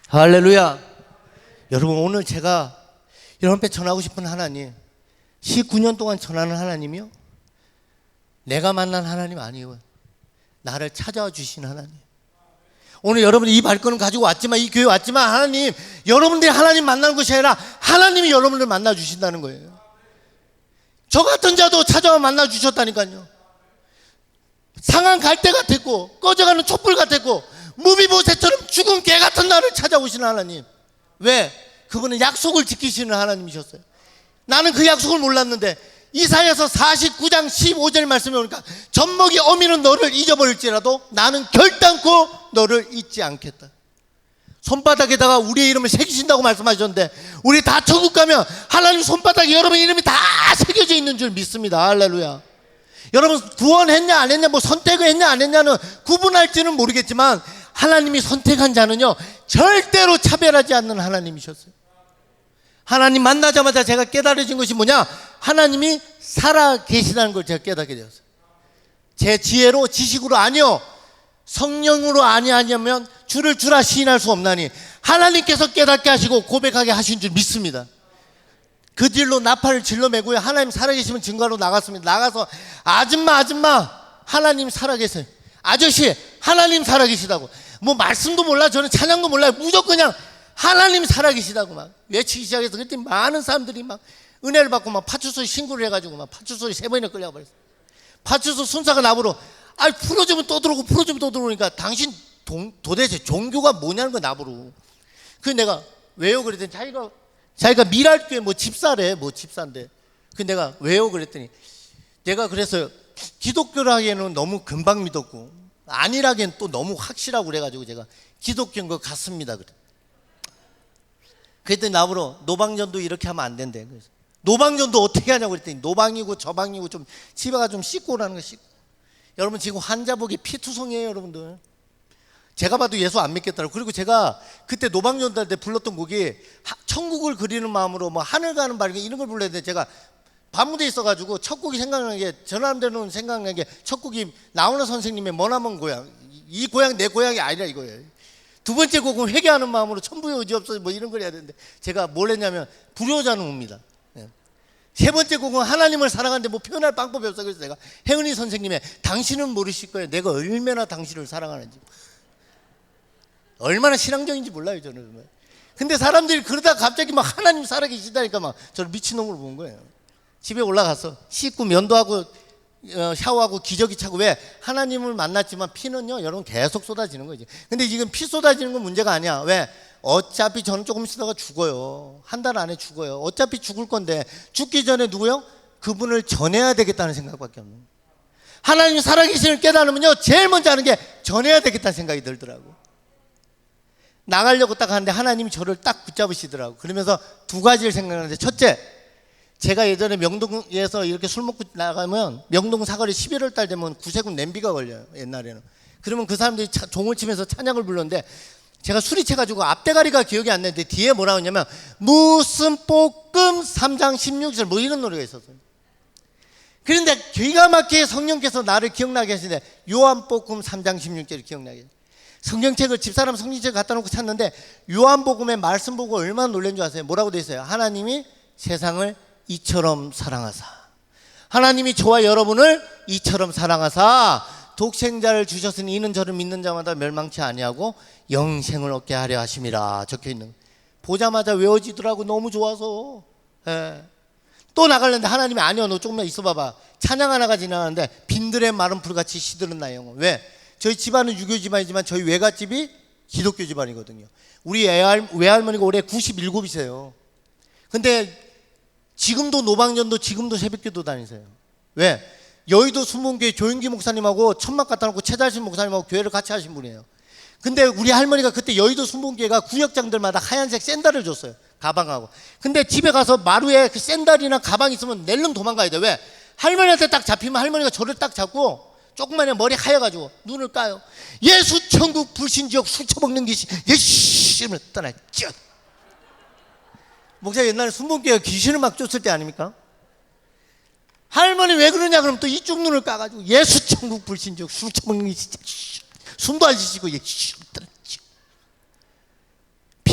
할렐루야. 여러분, 오늘 제가 여러분께 전하고 싶은 하나님, 19년 동안 전하는 하나님이요, 내가 만난 하나님 아니에요. 나를 찾아와 주신 하나님. 오늘 여러분이 이 발걸음 가지고 왔지만, 이 교회 왔지만, 하나님, 여러분들이 하나님 만나는 것이 아니라 하나님이 여러분을 만나 주신다는 거예요. 저 같은 자도 찾아와 만나 주셨다니까요. 상한 갈대 같았고 꺼져가는 촛불 같았고 무비보셋처럼 죽은 개 같은 나를 찾아오시는 하나님. 왜? 그분은 약속을 지키시는 하나님이셨어요. 나는 그 약속을 몰랐는데 이사야서 49장 15절 말씀에 오니까 젖먹이 어미는 너를 잊어버릴지라도 나는 결단코 너를 잊지 않겠다. 손바닥에다가 우리의 이름을 새기신다고 말씀하셨는데, 우리 다 천국 가면 하나님 손바닥에 여러분 이름이 다 새겨져 있는 줄 믿습니다. 할렐루야. 여러분 구원했냐 안 했냐, 뭐 선택을 했냐 안 했냐는 구분할지는 모르겠지만, 하나님이 선택한 자는요 절대로 차별하지 않는 하나님이셨어요. 하나님 만나자마자 제가 깨달아진 것이 뭐냐, 하나님이 살아 계시다는 걸 제가 깨닫게 되었어요. 제 지혜로 지식으로 아니요, 성령으로 아니하면 주를 주라 시인할 수 없나니 하나님께서 깨닫게 하시고 고백하게 하신 줄 믿습니다. 그 뒤로 나팔을 질러매고요, 하나님 살아계시면 증거로 나갔습니다. 나가서 아줌마 하나님 살아계세요. 아저씨 하나님 살아계시다고. 뭐 말씀도 몰라, 저는 찬양도 몰라요. 무조건 그냥 하나님 살아계시다고 막 외치기 시작해서, 그때 많은 사람들이 막 은혜를 받고 막 파출소에 신고를 해가지고 막 파출소에 3번이나 끌려가버렸어요. 파출소 순사가 나보러 풀어주면 또 들어오고 풀어주면 또 들어오니까 당신 도대체 종교가 뭐냐는 거야 나보러. 그래서 내가 왜요 그랬더니 자기가 미랄교회 뭐 집사래, 뭐 집사인데. 그 내가 왜요 그랬더니, 내가 그래서 기독교를 하기에는 너무 금방 믿었고 아니라기엔 또 너무 확실하고 그래가지고 제가 기독교인 것 같습니다 그래. 그랬더니 나보러 노방전도 이렇게 하면 안 된대. 그래서 노방전도 어떻게 하냐고 그랬더니, 노방이고 저방이고 좀 집에 가 좀 씻고 오라는 거. 씻고. 여러분 지금 환자복이 피투성이에요 여러분들. 제가 봐도 예수 안 믿겠더라고. 그리고 제가 그때 노방전도 할 때 불렀던 곡이 천국을 그리는 마음으로 뭐 하늘 가는 발견 이런 걸 불러야 돼. 제가 밤무대에 있어가지고 첫 곡이 생각나는 게, 전함대로는 생각나는 게 첫 곡이 나훈아 선생님의 머나먼 고향. 이 고향 내 고향이 아니라 이거예요. 두 번째 곡은 회개하는 마음으로 천부의 의지 없어 뭐 이런 걸 해야 되는데, 제가 뭘 했냐면 불효자는 옵니다. 세 번째 곡은 하나님을 사랑하는데 뭐 표현할 방법이 없어. 그래서 내가 혜은이 선생님의 당신은 모르실 거예요, 내가 얼마나 당신을 사랑하는지. 얼마나 신앙적인지 몰라요 저는. 근데 사람들이 그러다 갑자기 막 하나님 살아계시다니까 막 저를 미친놈으로 본 거예요. 집에 올라가서 씻고 면도하고 샤워하고 기저귀 차고. 왜? 하나님을 만났지만 피는요 여러분 계속 쏟아지는 거지. 근데 지금 피 쏟아지는 건 문제가 아니야. 왜? 어차피 저는 조금 있다가 죽어요. 한 달 안에 죽어요. 어차피 죽을 건데 죽기 전에 누구요? 그분을 전해야 되겠다는 생각밖에 없는 거예요. 하나님 살아계시는 깨달으면요 제일 먼저 하는 게 전해야 되겠다는 생각이 들더라고. 나가려고 딱 하는데 하나님이 저를 딱 붙잡으시더라고. 그러면서 두 가지를 생각하는데, 첫째, 제가 예전에 명동에서 이렇게 술 먹고 나가면 명동 사거리 11월 달 되면 구세군 냄비가 걸려요 옛날에는. 그러면 그 사람들이 종을 치면서 찬양을 불렀는데, 제가 술이 채가지고 앞대가리가 기억이 안 나는데 뒤에 뭐라 하냐면 무슨 볶음 3장 16절 뭐 이런 노래가 있었어요. 그런데 기가 막히게 성령께서 나를 기억나게 하시는데, 요한복음 3장 16절이 기억나게 해요. 성경책을 집사람 성경책 갖다 놓고 찾는데 요한복음의 말씀 보고 얼마나 놀란 줄 아세요? 뭐라고 돼 있어요? 하나님이 세상을 이처럼 사랑하사, 하나님이 저와 여러분을 이처럼 사랑하사 독생자를 주셨으니 이는 저를 믿는 자마다 멸망치 아니하고 영생을 얻게 하려 하심이라 적혀있는. 보자마자 외워지더라고. 너무 좋아서. 또 나가려는데 하나님이 아니요 너 조금만 있어 봐봐. 찬양 하나가 지나가는데 빈들의 마른 불같이 시드는 나의 영혼. 왜? 저희 집안은 유교 집안이지만 저희 외갓집이 기독교 집안이거든요. 우리 외할머니가 올해 97이세요. 근데 지금도 노방전도 지금도 새벽기도 다니세요. 왜? 여의도 순복음교회 조윤기 목사님하고 천막 갖다 놓고 최달신 목사님하고 교회를 같이 하신 분이에요. 근데 우리 할머니가 그때 여의도 순복음교회가 구역장들마다 하얀색 샌들을 줬어요. 가방하고. 근데 집에 가서 마루에 그 샌들이나 가방 있으면 낼름 도망가야 돼. 왜? 할머니한테 딱 잡히면 할머니가 저를 딱 잡고 조그만해 머리 하여가지고 눈을 까요. 예수 천국 불신지옥 술 처먹는 귀신 예수님을 떠나 쭉. 목사 옛날에 순복음교회가 귀신을 막 쫓을 때 아닙니까? 할머니 왜 그러냐 그러면 또 이쪽 눈을 까가지고 예수 천국 불신지옥 술 처먹는 귀신 숨도 안 쉬시고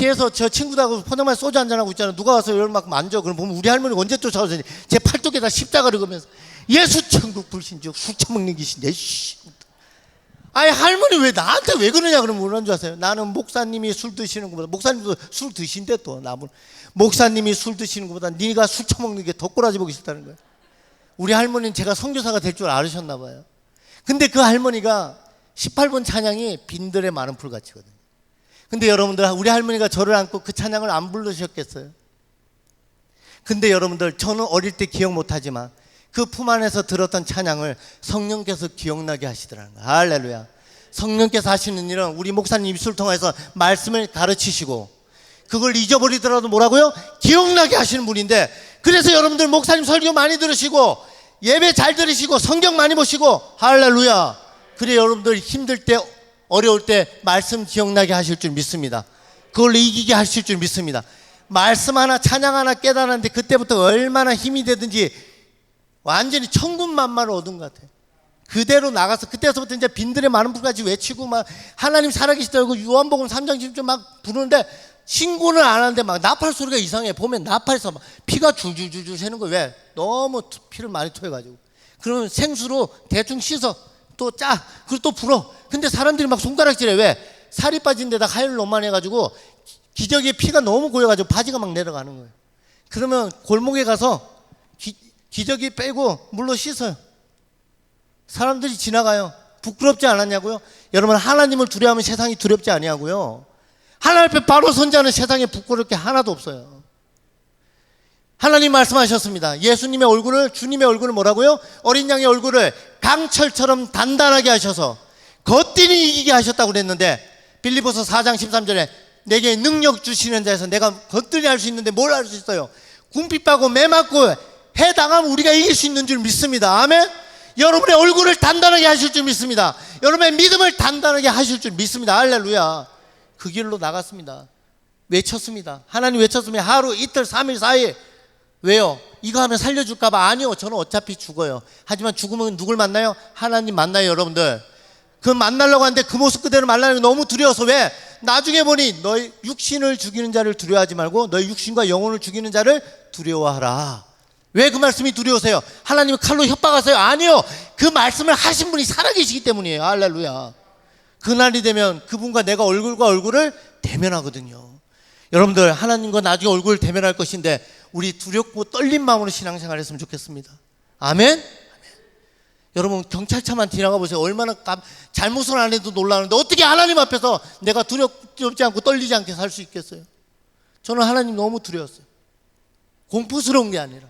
뒤에서 저 친구들하고 포장마차 소주 한잔하고 있잖아. 누가 와서 이걸 막 만져. 그럼 보면 우리 할머니가 언제 쫓아오더니 제 팔뚝에다 십자가를 그면서 예수 천국 불신주 술 처먹는 귀신데. 아니 할머니 왜 나한테 왜 그러냐 그러면 뭐라는 줄 아세요? 나는 목사님이 술 드시는 것보다, 목사님도 술 드신대 또 나무, 목사님이 술 드시는 것보다 네가 술 처먹는 게 더 꼬라지 보기 싫다는 거예요. 우리 할머니는 제가 선교사가 될 줄 알으셨나 봐요. 근데 그 할머니가 18번 찬양이 빈들의 많은 풀같이거든요. 근데 여러분들 우리 할머니가 저를 안고 그 찬양을 안 부르셨겠어요? 근데 여러분들 저는 어릴 때 기억 못하지만 그 품 안에서 들었던 찬양을 성령께서 기억나게 하시더라는 거예요. 할렐루야. 성령께서 하시는 일은 우리 목사님 입술 통해서 말씀을 가르치시고 그걸 잊어버리더라도 뭐라고요? 기억나게 하시는 분인데, 그래서 여러분들 목사님 설교 많이 들으시고 예배 잘 들으시고 성경 많이 보시고 할렐루야. 그래 여러분들 힘들 때 어려울 때 말씀 기억나게 하실 줄 믿습니다. 그걸로 이기게 하실 줄 믿습니다. 말씀 하나 찬양 하나 깨달았는데 그때부터 얼마나 힘이 되든지 완전히 천군만마를 얻은 것 같아요. 그대로 나가서 그때서부터 이제 빈들의 많은 풀같이 외치고 막 하나님 살아계시다고 요한복음 3장 10절 막 부르는데 신고는 안 하는데 막 나팔 소리가 이상해. 보면 나팔에서 막 피가 줄줄줄줄 새는 거예요. 왜? 너무 피를 많이 토해가지고. 그러면 생수로 대충 씻어 또 짜, 그리고 또 불어. 근데 사람들이 막 손가락질해. 왜? 살이 빠진 데다 하혈을 너무 많이 해가지고 기저귀에 피가 너무 고여가지고 바지가 막 내려가는 거예요. 그러면 골목에 가서 기저귀 빼고 물로 씻어요. 사람들이 지나가요. 부끄럽지 않았냐고요? 여러분 하나님을 두려워하면 세상이 두렵지 아니하고요. 하나님 앞에 바로 선 자는 세상에 부끄러울 게 하나도 없어요. 하나님 말씀하셨습니다. 예수님의 얼굴을, 주님의 얼굴을 뭐라고요? 어린 양의 얼굴을 강철처럼 단단하게 하셔서 거뜬히 이기게 하셨다고 그랬는데, 빌립보서 4장 13절에 내게 능력 주시는 자에서 내가 거뜬히 할 수 있는데 뭘 할 수 있어요? 궁핍하고 매 맞고 해당하면 우리가 이길 수 있는 줄 믿습니다. 아멘. 여러분의 얼굴을 단단하게 하실 줄 믿습니다. 여러분의 믿음을 단단하게 하실 줄 믿습니다. 할렐루야. 그 길로 나갔습니다. 외쳤습니다. 하나님 외쳤으면 하루 이틀 3일 4일. 왜요? 이거 하면 살려줄까 봐? 아니요, 저는 어차피 죽어요. 하지만 죽으면 누굴 만나요? 하나님 만나요. 여러분들 그 만나려고 하는데 그 모습 그대로 만나는 게 너무 두려워서. 왜? 나중에 보니 너희 육신을 죽이는 자를 두려워하지 말고 너희 육신과 영혼을 죽이는 자를 두려워하라. 왜 그 말씀이 두려우세요? 하나님은 칼로 협박하세요? 아니요, 그 말씀을 하신 분이 살아계시기 때문이에요. 할렐루야. 그날이 되면 그분과 내가 얼굴과 얼굴을 대면하거든요. 여러분들 하나님과 나중에 얼굴을 대면할 것인데 우리 두렵고 떨린 마음으로 신앙생활 했으면 좋겠습니다. 아멘? 여러분 경찰차만 지나가 보세요. 얼마나 잘못을 안 해도 놀라는데 어떻게 하나님 앞에서 내가 두렵지 않고 떨리지 않게 살 수 있겠어요? 저는 하나님 너무 두려웠어요. 공포스러운 게 아니라.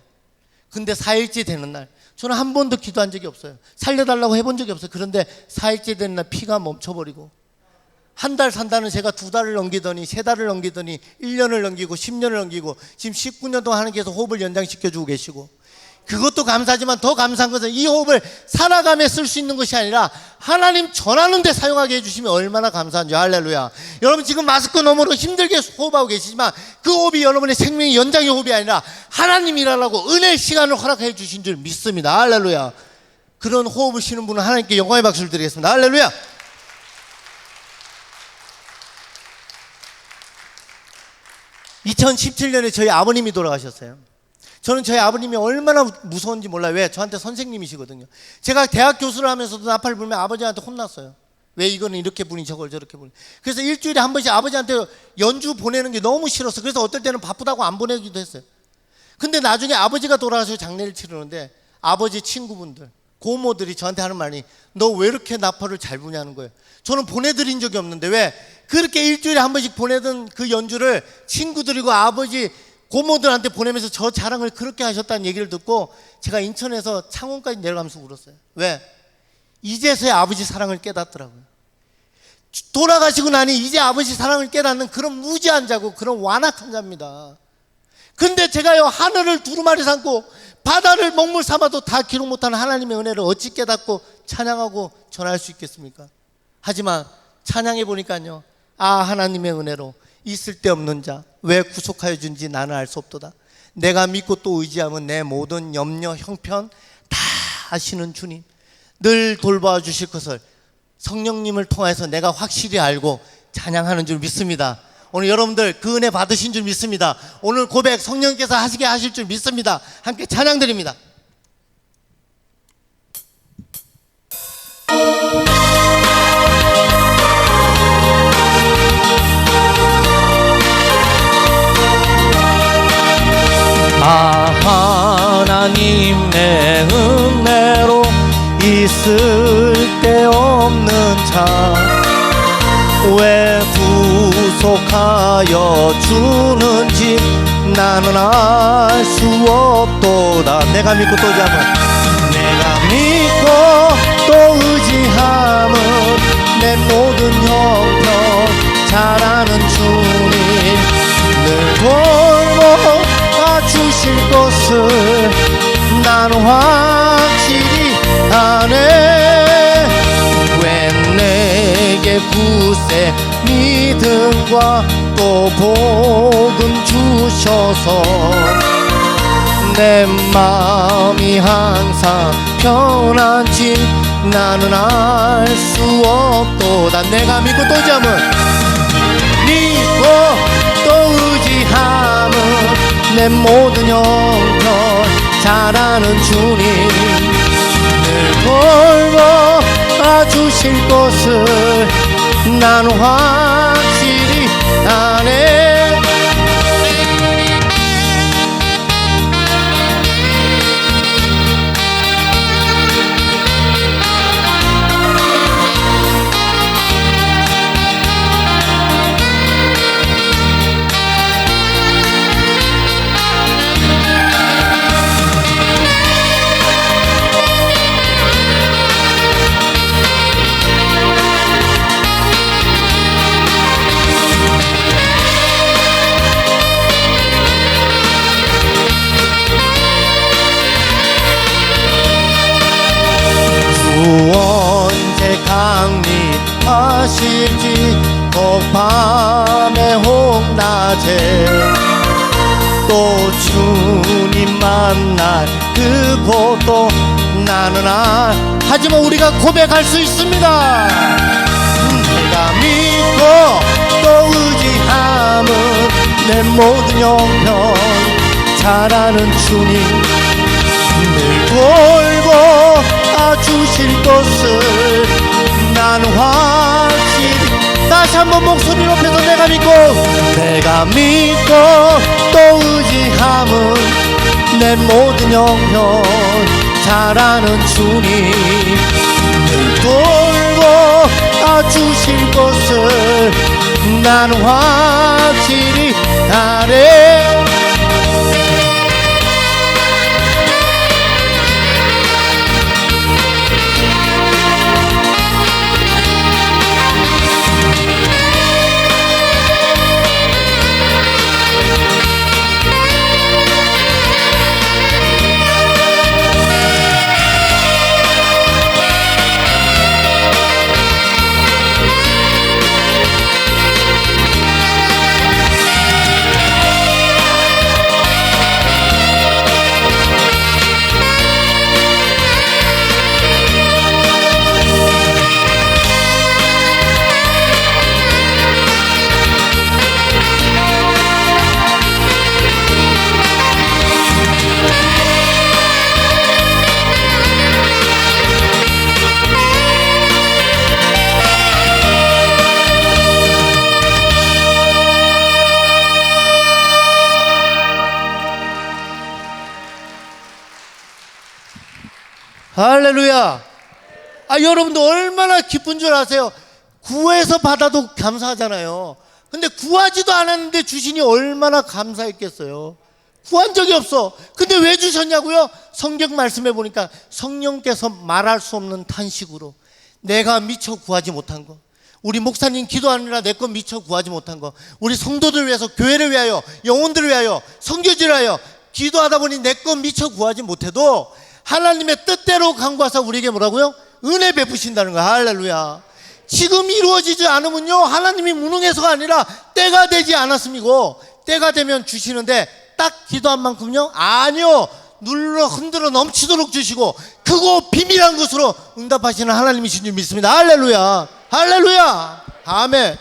근데 4일째 되는 날 저는 한 번도 기도한 적이 없어요. 살려달라고 해본 적이 없어요. 그런데 4일째 되는 날 피가 멈춰버리고, 한 달 산다는 제가 2달을 넘기더니 3달을 넘기더니 1년을 넘기고 10년을 넘기고 지금 19년 동안 하나님께서 호흡을 연장시켜주고 계시고, 그것도 감사하지만 더 감사한 것은 이 호흡을 살아가며 쓸 수 있는 것이 아니라 하나님 전하는 데 사용하게 해주시면 얼마나 감사한지. 할렐루야. 여러분 지금 마스크 너머로 힘들게 호흡하고 계시지만 그 호흡이 여러분의 생명의 연장의 호흡이 아니라 하나님 일하라고 은혜의 시간을 허락해 주신 줄 믿습니다. 할렐루야. 그런 호흡을 쉬는 분은 하나님께 영광의 박수를 드리겠습니다. 할렐루야. (2017년에) 저희 아버님이 돌아가셨어요. 저는 저희 아버님이 얼마나 무서운지 몰라요. 왜? 저한테 선생님이시거든요. 제가 대학 교수를 하면서도 나팔 불면 아버지한테 혼났어요. 왜 이거는 이렇게 부니 저걸 저렇게 부니. 그래서 일주일에 한 번씩 아버지한테 연주 보내는 게 너무 싫었어. 그래서 어떨 때는 바쁘다고 안 보내기도 했어요. 근데 나중에 아버지가 돌아가서 장례를 치르는데 아버지 친구분들, 고모들이 저한테 하는 말이 너 왜 이렇게 나팔을 잘 부냐는 거예요. 저는 보내드린 적이 없는데 왜? 그렇게 일주일에 한 번씩 보내던 그 연주를 친구들이고 아버지 고모들한테 보내면서 저 자랑을 그렇게 하셨다는 얘기를 듣고 제가 인천에서 창원까지 내려가면서 울었어요. 왜? 이제서야 아버지 사랑을 깨닫더라고요. 돌아가시고 나니 이제 아버지 사랑을 깨닫는 그런 무지한 자고 그런 완악한 자입니다. 근데 제가요 하늘을 두루마리 삼고 바다를 먹물 삼아도 다 기록 못하는 하나님의 은혜를 어찌 깨닫고 찬양하고 전할 수 있겠습니까? 하지만 찬양해 보니까요, 아 하나님의 은혜로 있을 데 없는 자 왜 구속하여 준지 나는 알 수 없도다. 내가 믿고 또 의지하면 내 모든 염려 형편 다 아시는 주님, 늘 돌봐 주실 것을 성령님을 통해서 내가 확실히 알고 찬양하는 줄 믿습니다. 오늘 여러분들 그 은혜 받으신 줄 믿습니다. 오늘 고백 성령께서 하시게 하실 줄 믿습니다. 함께 찬양 드립니다. 하나님 내 은혜로 있을 데 없는 자 왜 구속하여 주는지 나는 알 수 없도다. 내가 믿고 또 의지함은 내가 믿고 또 의지함은 내 모든 형편 잘하는 주님 늘 돌보아 주실 것을 나는 확실히 아네. 왜 내게 굳세 믿음과 또 복음 주셔서 내 마음이 항상 편한지 나는 알 수 없도다. 내가 믿고 또 의지함은 믿고 또 의지함은 내 모든 형편 잘하는 주님 늘 돌보아 주실 것을 나는 확실히 아네. 언제 강림하실지 꼭 밤에 혹 낮에 또 주님 만날 그곳도 나는 하지만 우리가 고백할 수 있습니다. 내가 믿고 또 의지함은 내 모든 영혼 잘하는 주님 늘 돌보아 주실 것을 나는 확실히 다시 한번 목소리 높여서 내가 믿고 또 의지함은 내 모든 영혼 잘하는 주님 늘 돌보아 주실 것을 나는 확실히 아네. 할렐루야. 여러분도 얼마나 기쁜 줄 아세요? 구해서 받아도 감사하잖아요. 근데 구하지도 않았는데 주시니 얼마나 감사했겠어요. 구한 적이 없어. 근데 왜 주셨냐고요? 성경 말씀해 보니까 성령께서 말할 수 없는 탄식으로 내가 미처 구하지 못한 거, 우리 목사님 기도하느라 내 거 미처 구하지 못한 거, 우리 성도들을 위해서, 교회를 위하여, 영혼들을 위하여, 선교지를 위하여 기도하다 보니 내 거 미처 구하지 못해도 하나님의 뜻대로 간구하사 우리에게 뭐라고요? 은혜 베푸신다는 거야. 할렐루야. 지금 이루어지지 않으면요, 하나님이 무능해서가 아니라 때가 되지 않았음이고, 때가 되면 주시는데 딱 기도한 만큼요? 아니요, 눌러 흔들어 넘치도록 주시고 크고 비밀한 것으로 응답하시는 하나님이신 줄 믿습니다. 할렐루야. 할렐루야. 아멘.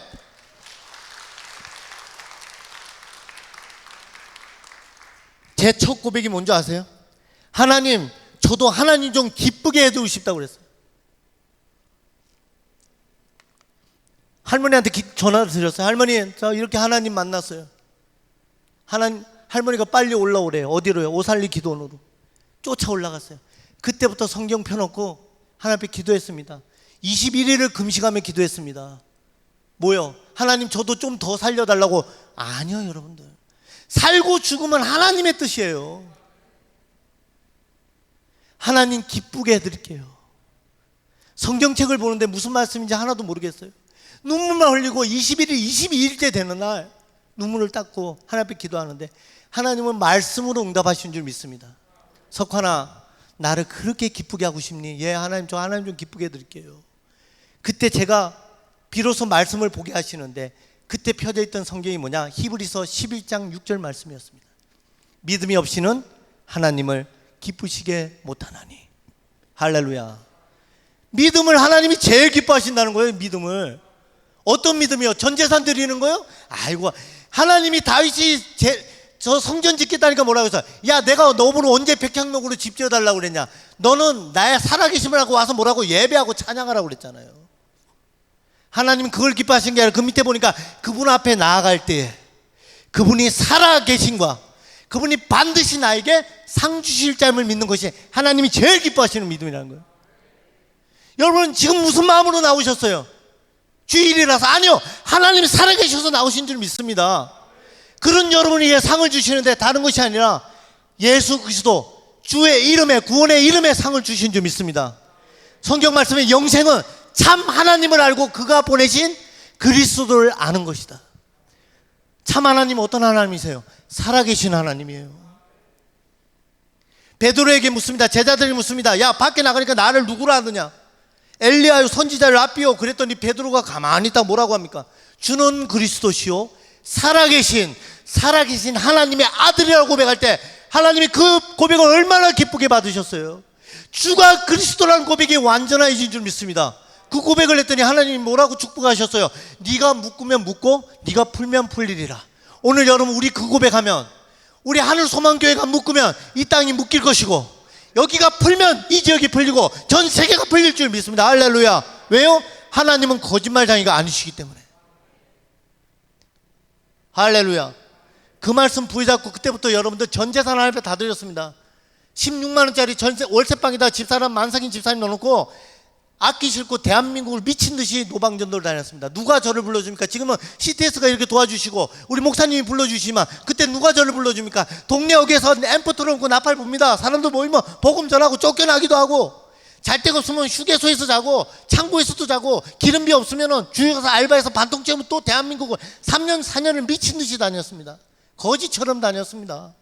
제 첫 고백이 뭔지 아세요? 하나님, 저도 하나님 좀 기쁘게 해주고 싶다고 그랬어요. 할머니한테 전화를 드렸어요. 할머니, 저 이렇게 하나님 만났어요. 할머니가 빨리 올라오래요. 어디로요? 오살리 기도원으로. 쫓아 올라갔어요. 그때부터 성경 펴놓고 하나님 앞에 기도했습니다. 21일을 금식하며 기도했습니다. 뭐요? 하나님, 저도 좀 더 살려달라고. 아니요, 여러분들. 살고 죽으면 하나님의 뜻이에요. 하나님 기쁘게 해드릴게요. 성경책을 보는데 무슨 말씀인지 하나도 모르겠어요. 눈물만 흘리고 21일, 22일째 되는 날 눈물을 닦고 하나님 앞에 기도하는데 하나님은 말씀으로 응답하신 줄 믿습니다. 석환아, 나를 그렇게 기쁘게 하고 싶니? 예, 하나님, 저 하나님 좀 기쁘게 해드릴게요. 그때 제가 비로소 말씀을 보게 하시는데 그때 펴져 있던 성경이 뭐냐? 히브리서 11장 6절 말씀이었습니다. 믿음이 없이는 하나님을 기쁘시게 못하나니. 할렐루야. 믿음을 하나님이 제일 기뻐하신다는 거예요. 믿음을. 어떤 믿음이요? 전 재산 드리는 거요? 아이고, 하나님이 다윗이 저 성전 짓겠다니까 뭐라고 했어요? 야, 내가 너보러 언제 백향목으로 집 지어달라고 그랬냐? 너는 나의 살아계심을 하고 와서 뭐라고 예배하고 찬양하라고 그랬잖아요. 하나님은 그걸 기뻐하신 게 아니라 그 밑에 보니까 그분 앞에 나아갈 때 그분이 살아계신과 그분이 반드시 나에게 상 주실 점을 믿는 것이 하나님이 제일 기뻐하시는 믿음이라는 거예요. 여러분, 지금 무슨 마음으로 나오셨어요? 주일이라서? 아니요, 하나님이 살아계셔서 나오신 줄 믿습니다. 그런 여러분에게 상을 주시는데 다른 것이 아니라 예수 그리스도 주의 이름에, 구원의 이름에 상을 주신 줄 믿습니다. 성경 말씀에 영생은 참 하나님을 알고 그가 보내신 그리스도를 아는 것이다. 참 하나님은 어떤 하나님이세요? 살아계신 하나님이에요. 베드로에게 묻습니다. 제자들이 묻습니다. 야, 밖에 나가니까 나를 누구로 아느냐? 엘리야요, 선지자를 앞비워. 그랬더니 베드로가 가만히 있다 뭐라고 합니까? 주는 그리스도시요 살아계신 하나님의 아들이라고 고백할 때 하나님이 그 고백을 얼마나 기쁘게 받으셨어요. 주가 그리스도라는 고백이 완전해진 줄 믿습니다. 그 고백을 했더니 하나님이 뭐라고 축복하셨어요? 네가 묶으면 묶고 네가 풀면 풀리리라. 오늘 여러분, 우리 그 고백하면 우리 하늘소망교회가 묶으면 이 땅이 묶일 것이고 여기가 풀면 이 지역이 풀리고 전 세계가 풀릴 줄 믿습니다. 할렐루야. 왜요? 하나님은 거짓말장이가 아니시기 때문에. 할렐루야. 그 말씀 부여잡고 그때부터 여러분들 전 재산 하나님 앞에 다 드렸습니다. 16만 원짜리 월세방에다 집사람, 만삭인 집사님 넣어놓고 아끼 싫고 대한민국을 미친 듯이 노방전도를 다녔습니다. 누가 저를 불러줍니까? 지금은 CTS가 이렇게 도와주시고 우리 목사님이 불러주시지만 그때 누가 저를 불러줍니까? 동네 어귀에서 앰프 틀어놓고 나팔 붑니다. 사람들 모이면 복음 전하고 쫓겨나기도 하고 잘 데가 없으면 휴게소에서 자고 창고에서도 자고 기름비 없으면 주에 가서 알바해서 반통 채우면 또 대한민국을 3년 4년을 미친 듯이 다녔습니다. 거지처럼 다녔습니다.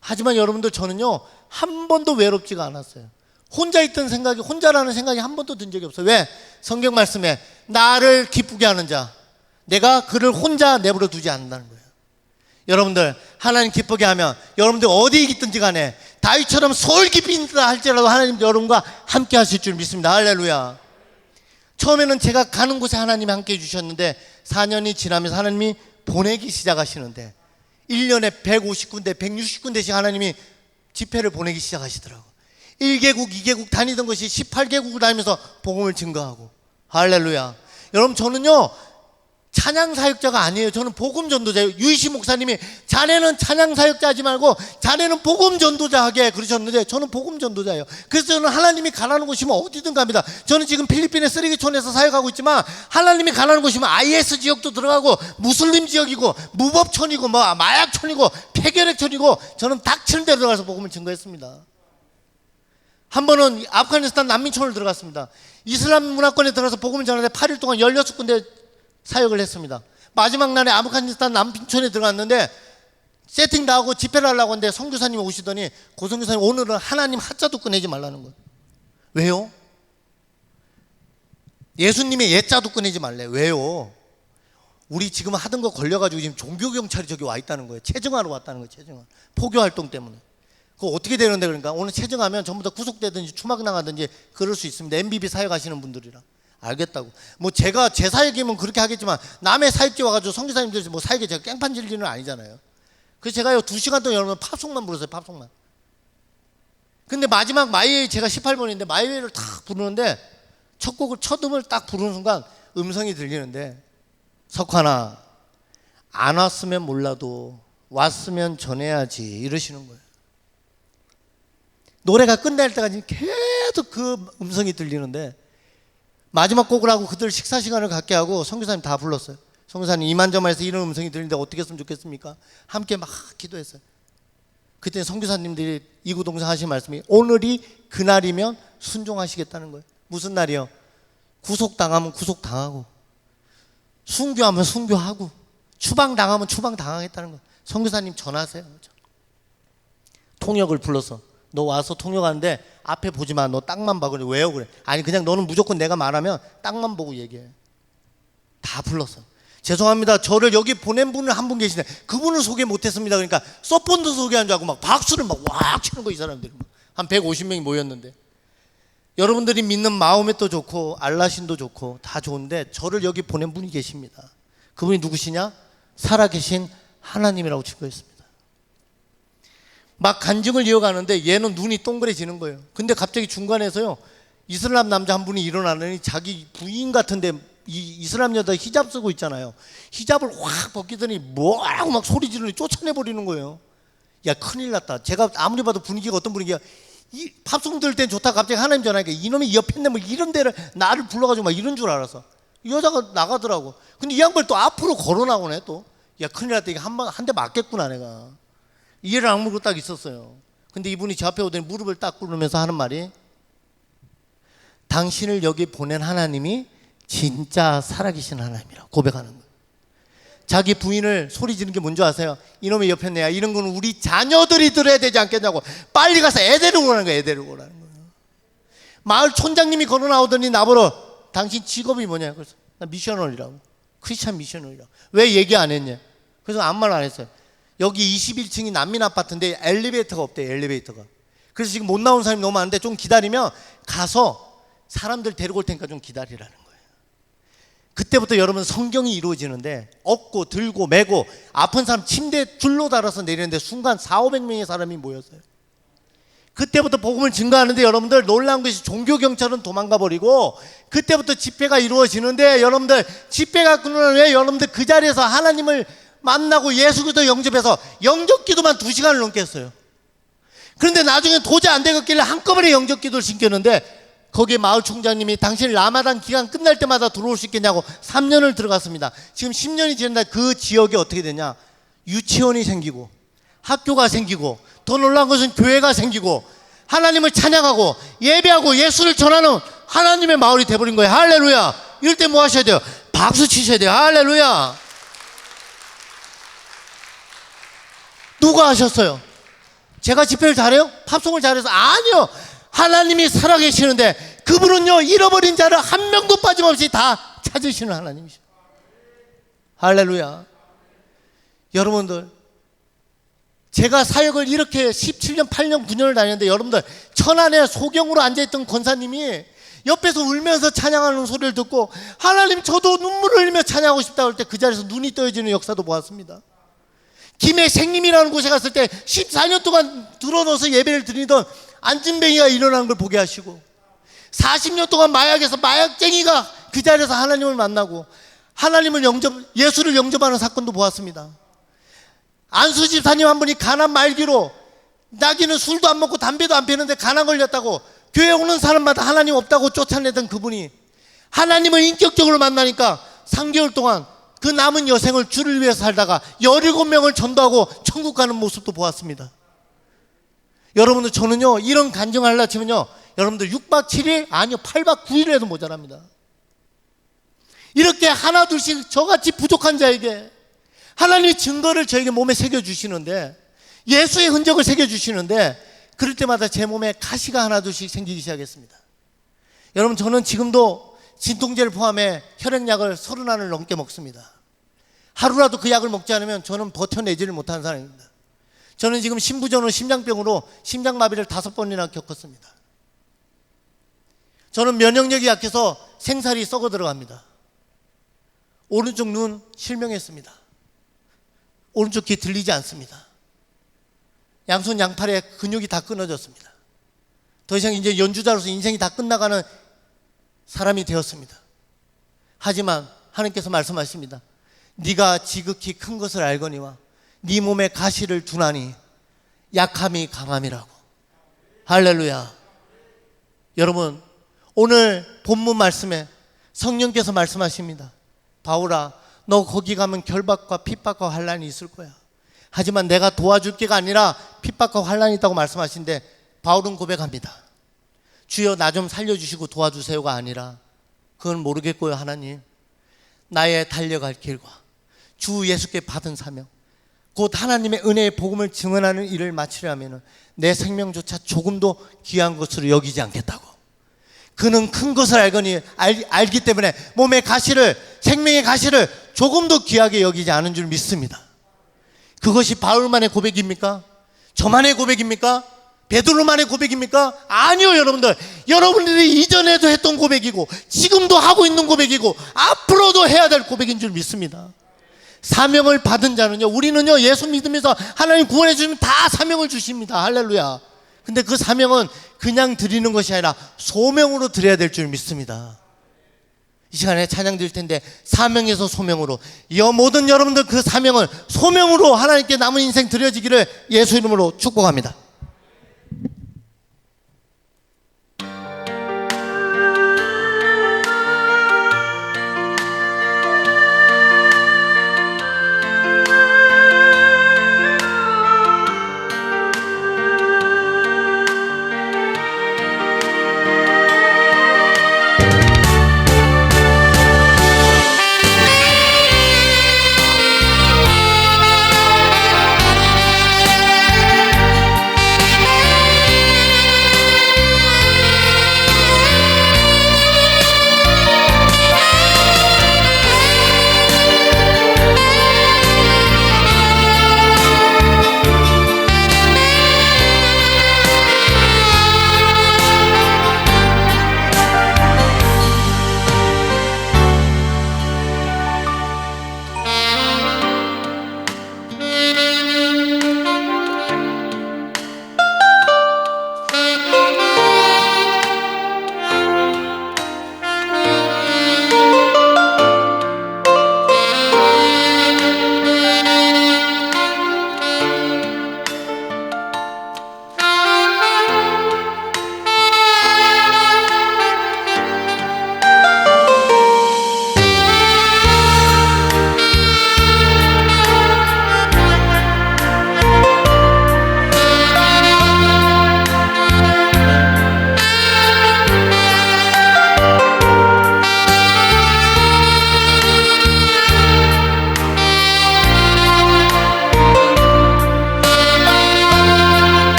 하지만 여러분들, 저는요 한 번도 외롭지가 않았어요. 혼자 있던 생각이, 혼자라는 생각이 한 번도 든 적이 없어요. 왜? 성경 말씀에 나를 기쁘게 하는 자, 내가 그를 혼자 내버려 두지 않는다는 거예요. 여러분들, 하나님 기쁘게 하면 여러분들 어디에 있든지 간에 다윗처럼 소울 깊이 있다 할지라도 하나님 여러분과 함께 하실 줄 믿습니다. 할렐루야. 처음에는 제가 가는 곳에 하나님이 함께 해주셨는데 4년이 지나면서 하나님이 보내기 시작하시는데 1년에 150군데 160군데씩 하나님이 집회를 보내기 시작하시더라고요. 1개국 2개국 다니던 것이 18개국을 다니면서 복음을 증거하고. 할렐루야. 여러분, 저는요 찬양사역자가 아니에요. 저는 복음전도자예요. 유이시 목사님이 자네는 찬양사역자 하지 말고 자네는 복음전도자 하게 그러셨는데 저는 복음전도자예요. 그래서 저는 하나님이 가라는 곳이면 어디든 갑니다. 저는 지금 필리핀의 쓰레기촌에서 사역하고 있지만 하나님이 가라는 곳이면 IS 지역도 들어가고 무슬림 지역이고 무법촌이고 뭐 마약촌이고 폐결핵촌이고 저는 닥치는 데로 들어가서 복음을 증거했습니다. 한 번은 아프가니스탄 난민촌을 들어갔습니다. 이슬람 문화권에 들어가서 복음을 전하는데 8일 동안 16군데 사역을 했습니다. 마지막 날에 아프가니스탄 난민촌에 들어갔는데 세팅 다 하고 집회를 하려고 하는데 선교사님이 오시더니 고 선교사님, 오늘은 하나님 하자도 꺼내지 말라는 거예요. 왜요? 예수님의 예자도 꺼내지 말래. 왜요? 우리 지금 하던 거 걸려가지고 지금 종교경찰이 저기 와 있다는 거예요. 체증하러 왔다는 거예요. 체증하러. 포교활동 때문에. 그거 어떻게 되는데? 그러니까 오늘 체증하면 전부 다 구속되든지 추막나가든지 그럴 수 있습니다. MBB 사역하시는 분들이라. 알겠다고. 뭐 제가 제 사역이면 그렇게 하겠지만 남의 사역지 와가지고 선교사님들 뭐 사역에 제가 깽판 질리는 아니잖아요. 그래서 제가요 2시간 동안 여러분 팝송만 불렀어요. 팝송만. 근데 마지막 마이웨이, 제가 18번인데 마이웨이를 탁 부르는데 첫 곡을, 첫 음을 딱 부르는 순간 음성이 들리는데, 석환아, 안 왔으면 몰라도 왔으면 전해야지, 이러시는 거예요. 노래가 끝날 때까지 계속 그 음성이 들리는데, 마지막 곡을 하고 그들 식사 시간을 갖게 하고 선교사님 다 불렀어요. 선교사님, 이만저만해서 이런 음성이 들리는데 어떻게 했으면 좋겠습니까? 함께 막 기도했어요. 그때 선교사님들이 이구동성 하신 말씀이, 오늘이 그날이면 순종하시겠다는 거예요. 무슨 날이요? 구속당하면 구속당하고, 순교하면 순교하고, 추방당하면 추방당하겠다는 거예요. 선교사님 전하세요. 통역을 불러서, 너 와서 통역하는데 앞에 보지 마, 너 땅만 봐. 그래. 왜요? 그래. 아니 그냥 너는 무조건 내가 말하면 땅만 보고 얘기해. 다 불렀어. 죄송합니다, 저를 여기 보낸 분은 한 분 계시네, 그분을 소개 못했습니다. 그러니까 서폰도 소개한 줄 알고 막 박수를 막 왁 치는 거, 이 사람들이. 한 150명이 모였는데, 여러분들이 믿는 마음에도 좋고 알라신도 좋고 다 좋은데 저를 여기 보낸 분이 계십니다. 그분이 누구시냐? 살아계신 하나님이라고 증거했습니다. 막 간증을 이어가는데 얘는 눈이 동그래지는 거예요. 근데 갑자기 중간에서요, 이슬람 남자 한 분이 일어나더니 자기 부인 같은데, 이 이슬람 여자 히잡 쓰고 있잖아요. 히잡을 확 벗기더니 뭐라고 막 소리 지르니 쫓아내버리는 거예요. 야, 큰일 났다. 제가 아무리 봐도 분위기가 어떤 분위기야. 이 팝송 들을 땐 좋다, 갑자기 하나님 전화니까 이놈이 옆했네 뭐 이런 데를 나를 불러가지고 막 이런 줄 알았어. 이 여자가 나가더라고. 근데 이 양반이 또 앞으로 걸어 나오네 또. 야, 큰일 났다. 이게 한 대 맞겠구나 내가. 이해를 악물고 딱 있었어요. 근데 이분이 저 앞에 오더니 무릎을 딱 꿇으면서 하는 말이, 당신을 여기 보낸 하나님이 진짜 살아계신 하나님이라고 고백하는 거예요. 자기 부인을 소리 지르는 게 뭔지 아세요? 이놈의 옆에 내야, 이런 건 우리 자녀들이 들어야 되지 않겠냐고 빨리 가서 애 데리고 오라는 거예요. 애 데리고 오라는 거예요. 마을 촌장님이 걸어 나오더니 나보러, 당신 직업이 뭐냐? 그래서 나 미셔널이라고, 크리스찬 미셔널이라고. 왜 얘기 안 했냐? 그래서 아무 말 안 했어요. 여기 21층이 난민 아파트인데 엘리베이터가 없대요. 엘리베이터가. 그래서 지금 못 나오는 사람이 너무 많은데 좀 기다리면 가서 사람들 데리고 올 테니까 좀 기다리라는 거예요. 그때부터 여러분 성경이 이루어지는데, 업고 들고 메고 아픈 사람 침대에 줄로 달아서 내리는데 순간 400~500명의 사람이 모였어요. 그때부터 복음을 증거하는데 여러분들 놀라운 것이 종교경찰은 도망가 버리고 그때부터 집회가 이루어지는데, 여러분들 집회가 끝나는 후에 여러분들 그 자리에서 하나님을 만나고 예수 그리스도 영접해서 영접기도만 2시간을 넘게 했어요. 그런데 나중에 도저히 안 되겠길래 한꺼번에 영접기도를 신겼는데, 거기에 마을 총장님이 당신 라마단 기간 끝날 때마다 들어올 수 있겠냐고 3년을 들어갔습니다. 지금 10년이 지났는데 그 지역이 어떻게 되냐? 유치원이 생기고 학교가 생기고, 더 놀라운 것은 교회가 생기고 하나님을 찬양하고 예배하고 예수를 전하는 하나님의 마을이 돼버린 거예요. 할렐루야. 이럴 때 뭐 하셔야 돼요? 박수 치셔야 돼요. 할렐루야. 누가 하셨어요? 제가 집회를 잘해요? 팝송을 잘해서? 아니요. 하나님이 살아계시는데 그분은요, 잃어버린 자를 한 명도 빠짐없이 다 찾으시는 하나님이시죠. 할렐루야. 여러분들, 제가 사역을 이렇게 17년, 8년, 9년을 다녔는데, 여러분들 천안에 소경으로 앉아있던 권사님이 옆에서 울면서 찬양하는 소리를 듣고, 하나님 저도 눈물을 흘리며 찬양하고 싶다고 할 때 그 자리에서 눈이 떠여지는 역사도 보았습니다. 김해 생림이라는 곳에 갔을 때 14년 동안 들어넣어서 예배를 드리던 안진뱅이가 일어나는 걸 보게 하시고, 40년 동안 마약에서 마약쟁이가 그 자리에서 하나님을 만나고 하나님을 예수를 영접하는 사건도 보았습니다. 안수 집사님 한 분이 가난 말기로, 자기는 술도 안 먹고 담배도 안 피우는데 가난 걸렸다고 교회 오는 사람마다 하나님 없다고 쫓아내던 그분이 하나님을 인격적으로 만나니까 3개월 동안 그 남은 여생을 주를 위해서 살다가 17명을 전도하고 천국 가는 모습도 보았습니다. 여러분들, 저는요 이런 간증을 하려고 치면요, 여러분들 6박 7일 아니요 8박 9일 해도 모자랍니다. 이렇게 하나 둘씩 저같이 부족한 자에게 하나님이 증거를 저에게 몸에 새겨주시는데, 예수의 흔적을 새겨주시는데, 그럴 때마다 제 몸에 가시가 하나 둘씩 생기기 시작했습니다. 여러분, 저는 지금도 진통제를 포함해 혈액약을 30알을 넘게 먹습니다. 하루라도 그 약을 먹지 않으면 저는 버텨내지를 못하는 사람입니다. 저는 지금 심부전후 심장병으로 심장마비를 5번이나 겪었습니다. 저는 면역력이 약해서 생살이 썩어 들어갑니다. 오른쪽 눈 실명했습니다. 오른쪽 귀 들리지 않습니다. 양손 양팔에 근육이 다 끊어졌습니다. 더 이상 이제 연주자로서 인생이 다 끝나가는 사람이 되었습니다. 하지만 하나님께서 말씀하십니다. 네가 지극히 큰 것을 알거니와 네 몸에 가시를 두나니 약함이 강함이라고. 할렐루야. 여러분, 오늘 본문 말씀에 성령께서 말씀하십니다. 바울아, 너 거기 가면 결박과 핍박과 환난이 있을 거야. 하지만 내가 도와줄 게가 아니라 핍박과 환난이 있다고 말씀하신데, 바울은 고백합니다. 주여 나 좀 살려주시고 도와주세요가 아니라, 그건 모르겠고요 하나님, 나의 달려갈 길과 주 예수께 받은 사명, 곧 하나님의 은혜의 복음을 증언하는 일을 마치려면 내 생명조차 조금도 귀한 것으로 여기지 않겠다고. 그는 큰 것을 알기 때문에 몸의 가시를, 생명의 가시를 조금도 귀하게 여기지 않은 줄 믿습니다. 그것이 바울만의 고백입니까? 저만의 고백입니까? 베드로만의 고백입니까? 아니요, 여러분들. 여러분들이 이전에도 했던 고백이고 지금도 하고 있는 고백이고 앞으로도 해야 될 고백인 줄 믿습니다. 사명을 받은 자는요, 우리는요 예수 믿으면서 하나님 구원해 주시면 다 사명을 주십니다. 할렐루야. 근데 그 사명은 그냥 드리는 것이 아니라 소명으로 드려야 될 줄 믿습니다. 이 시간에 찬양 드릴 텐데, 사명에서 소명으로, 모든 여러분들 그 사명을 소명으로 하나님께 남은 인생 드려지기를 예수 이름으로 축복합니다.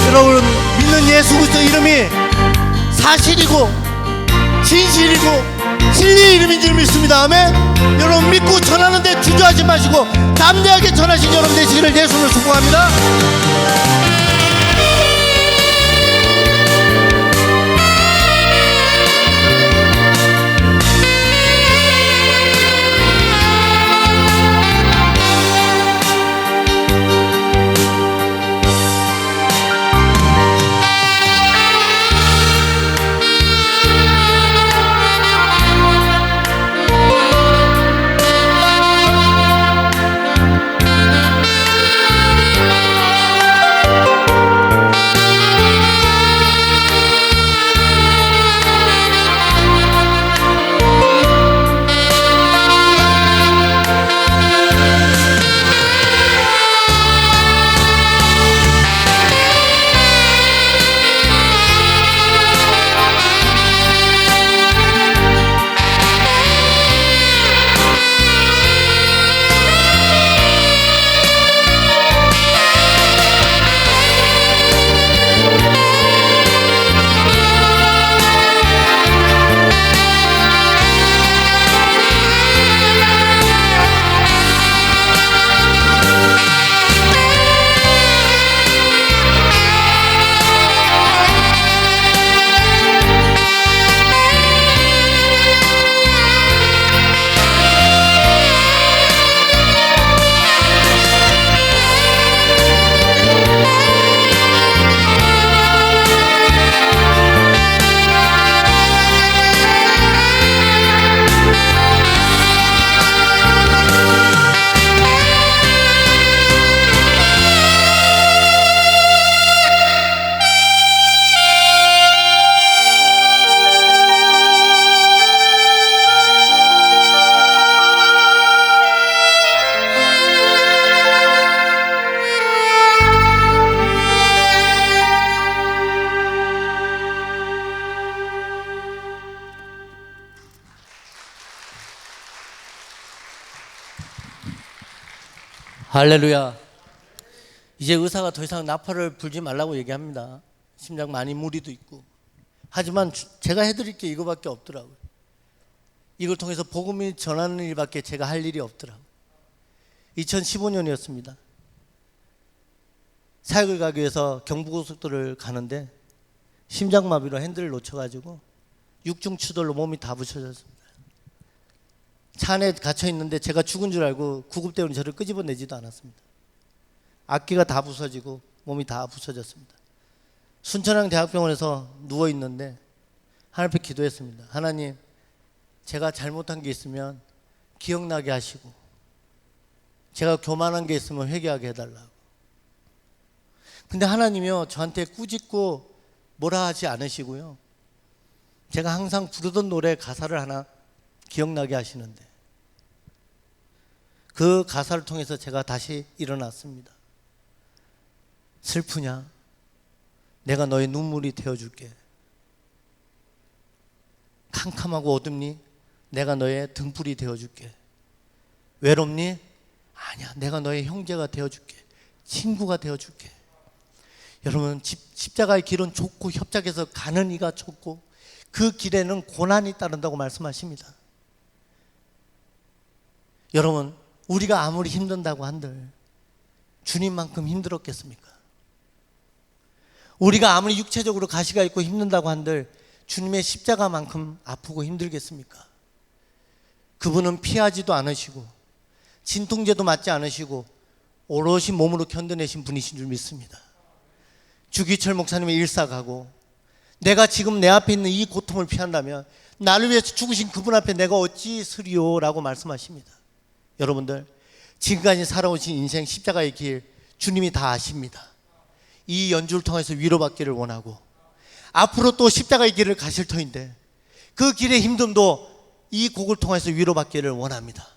여러분, 믿는 예수 그리스도 이름이 사실이고 진실이고 진리의 이름인 줄 믿습니다. 아멘. 여러분, 믿고 전하는데 주저하지 마시고 담대하게 전하신 여러분 되시기를 예수를 축복합니다. 할렐루야. 이제 의사가 더 이상 나팔을 불지 말라고 얘기합니다. 심장 많이 무리도 있고. 하지만 제가 해드릴 게 이거밖에 없더라고요. 이걸 통해서 복음을 전하는 일밖에 제가 할 일이 없더라고요. 2015년이었습니다. 사역을 가기 위해서 경부고속도로를 가는데 심장마비로 핸들을 놓쳐가지고 육중추돌로 몸이 다 부서졌습니다. 차 안에 갇혀 있는데 제가 죽은 줄 알고 구급대원이 저를 끄집어내지도 않았습니다. 악기가 다 부서지고 몸이 다 부서졌습니다. 순천향 대학병원에서 누워 있는데 하나님 앞에 기도했습니다. 하나님, 제가 잘못한 게 있으면 기억나게 하시고 제가 교만한 게 있으면 회개하게 해달라고. 근데 하나님이요, 저한테 꾸짖고 뭐라 하지 않으시고요, 제가 항상 부르던 노래 가사를 하나 기억나게 하시는데 그 가사를 통해서 제가 다시 일어났습니다. 슬프냐? 내가 너의 눈물이 되어줄게. 캄캄하고 어둡니? 내가 너의 등불이 되어줄게. 외롭니? 아니야, 내가 너의 형제가 되어줄게. 친구가 되어줄게. 여러분, 십자가의 길은 좁고 협착해서 가는 이가 좁고 그 길에는 고난이 따른다고 말씀하십니다. 여러분, 우리가 아무리 힘든다고 한들 주님만큼 힘들었겠습니까? 우리가 아무리 육체적으로 가시가 있고 힘든다고 한들 주님의 십자가만큼 아프고 힘들겠습니까? 그분은 피하지도 않으시고 진통제도 맞지 않으시고 오롯이 몸으로 견뎌내신 분이신 줄 믿습니다. 주기철 목사님의 일사가고 내가 지금 내 앞에 있는 이 고통을 피한다면 나를 위해서 죽으신 그분 앞에 내가 어찌 서리요? 라고 말씀하십니다. 여러분들, 지금까지 살아오신 인생 십자가의 길 주님이 다 아십니다. 이 연주를 통해서 위로받기를 원하고 앞으로 또 십자가의 길을 가실 터인데 그 길의 힘듦도 이 곡을 통해서 위로받기를 원합니다.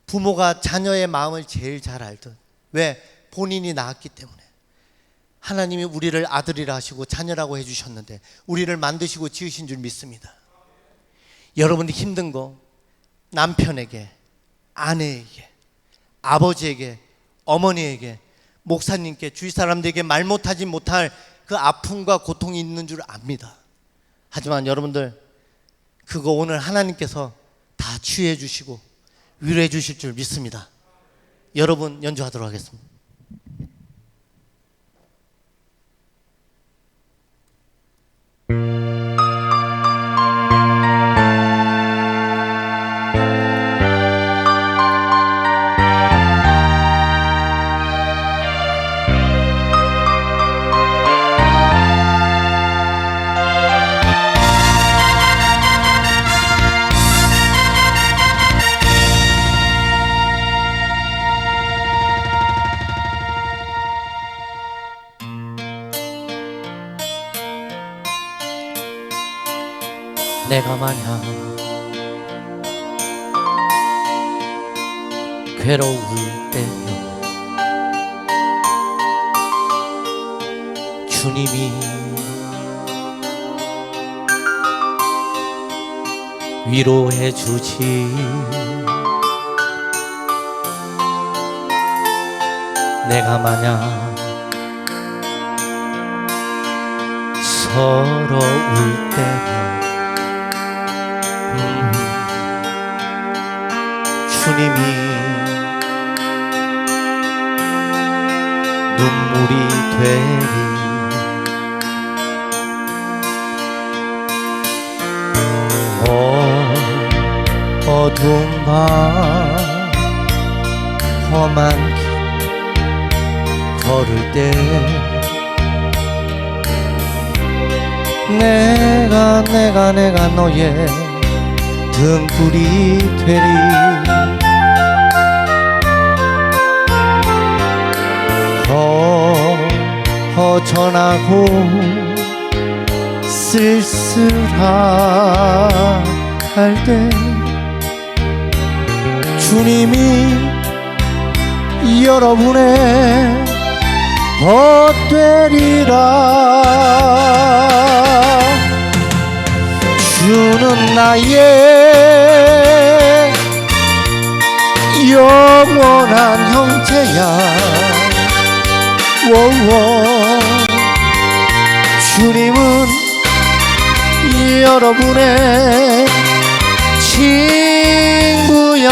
부모가 자녀의 마음을 제일 잘 알듯, 왜? 본인이 낳았기 때문에. 하나님이 우리를 아들이라 하시고 자녀라고 해주셨는데 우리를 만드시고 지으신 줄 믿습니다. 여러분이 힘든 거 남편에게, 아내에게, 아버지에게, 어머니에게, 목사님께, 주위 사람들에게 말 못하지 못할 그 아픔과 고통이 있는 줄 압니다. 하지만 여러분들, 그거 오늘 하나님께서 다 치유해 주시고 위로해 주실 줄 믿습니다. 여러분, 연주하도록 하겠습니다. 내가 만약 괴로울 때면 주님이 위로해 주지. 내가 만약 서러울 때면 주님이 눈물이 되리. 어두운 밤 험한 길 걸을 때 내가 너의 등불이 되리. 허전하고 쓸쓸할 때 주님이 여러분의 벗되리라. 주는 나의 영원한 형제야. 워워. 주님은 여러분의 친구야.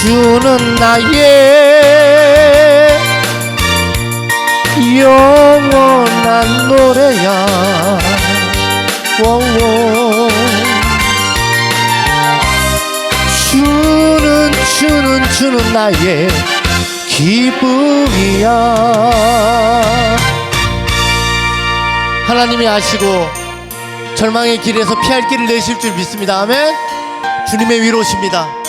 주는 나의 영원한 노래야. 워워. 주는 나의 기쁨이야. 하나님이 아시고 절망의 길에서 피할 길을 내실 줄 믿습니다. 아멘. 주님의 위로십니다.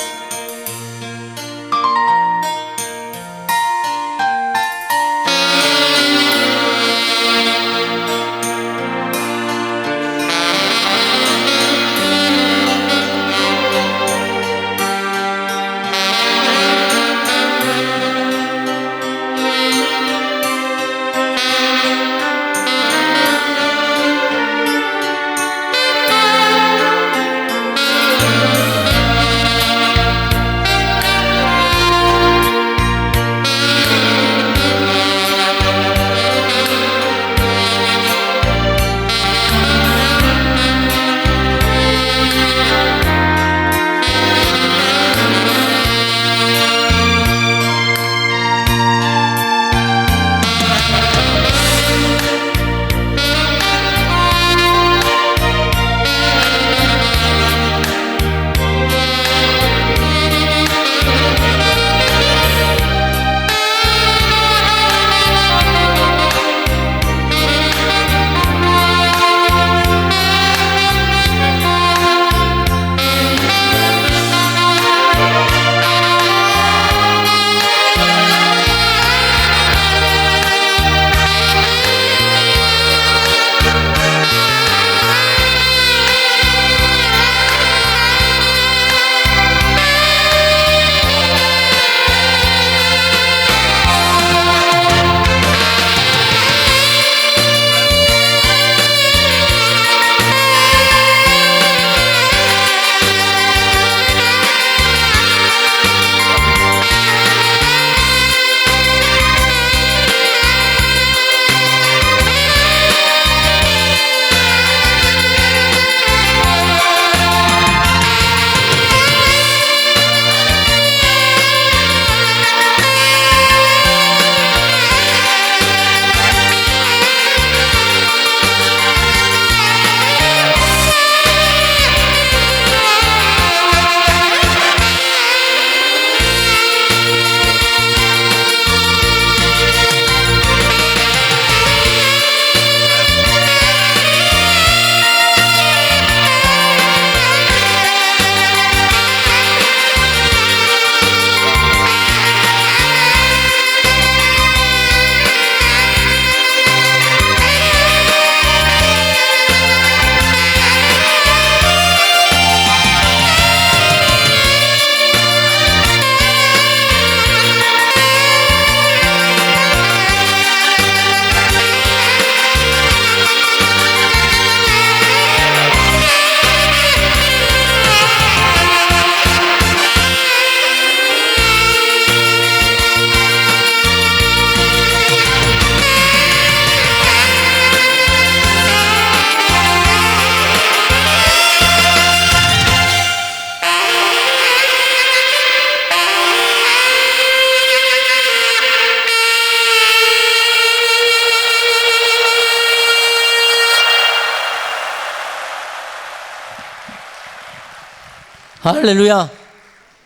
할렐루야.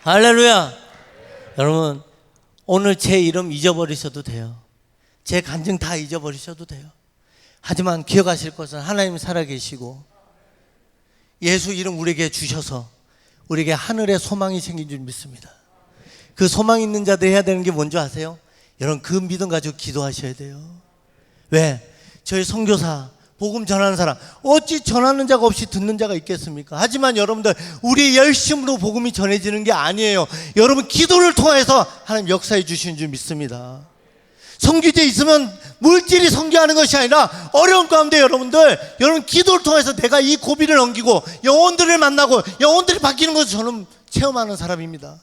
할렐루야. 여러분, 오늘 제 이름 잊어버리셔도 돼요. 제 간증 다 잊어버리셔도 돼요. 하지만 기억하실 것은 하나님 살아계시고 예수 이름 우리에게 주셔서 우리에게 하늘에 소망이 생긴 줄 믿습니다. 그 소망 있는 자들 해야 되는 게 뭔지 아세요? 여러분, 그 믿음 가지고 기도하셔야 돼요. 왜? 저희 선교사 복음 전하는 사람 어찌 전하는 자가 없이 듣는 자가 있겠습니까? 하지만 여러분들, 우리 열심으로 복음이 전해지는 게 아니에요. 여러분 기도를 통해서 하나님 역사해 주시는 줄 믿습니다. 선교제 있으면 물질이 선교하는 것이 아니라 어려운 가운데 여러분 기도를 통해서 내가 이 고비를 넘기고 영혼들을 만나고 영혼들이 바뀌는 것을 저는 체험하는 사람입니다.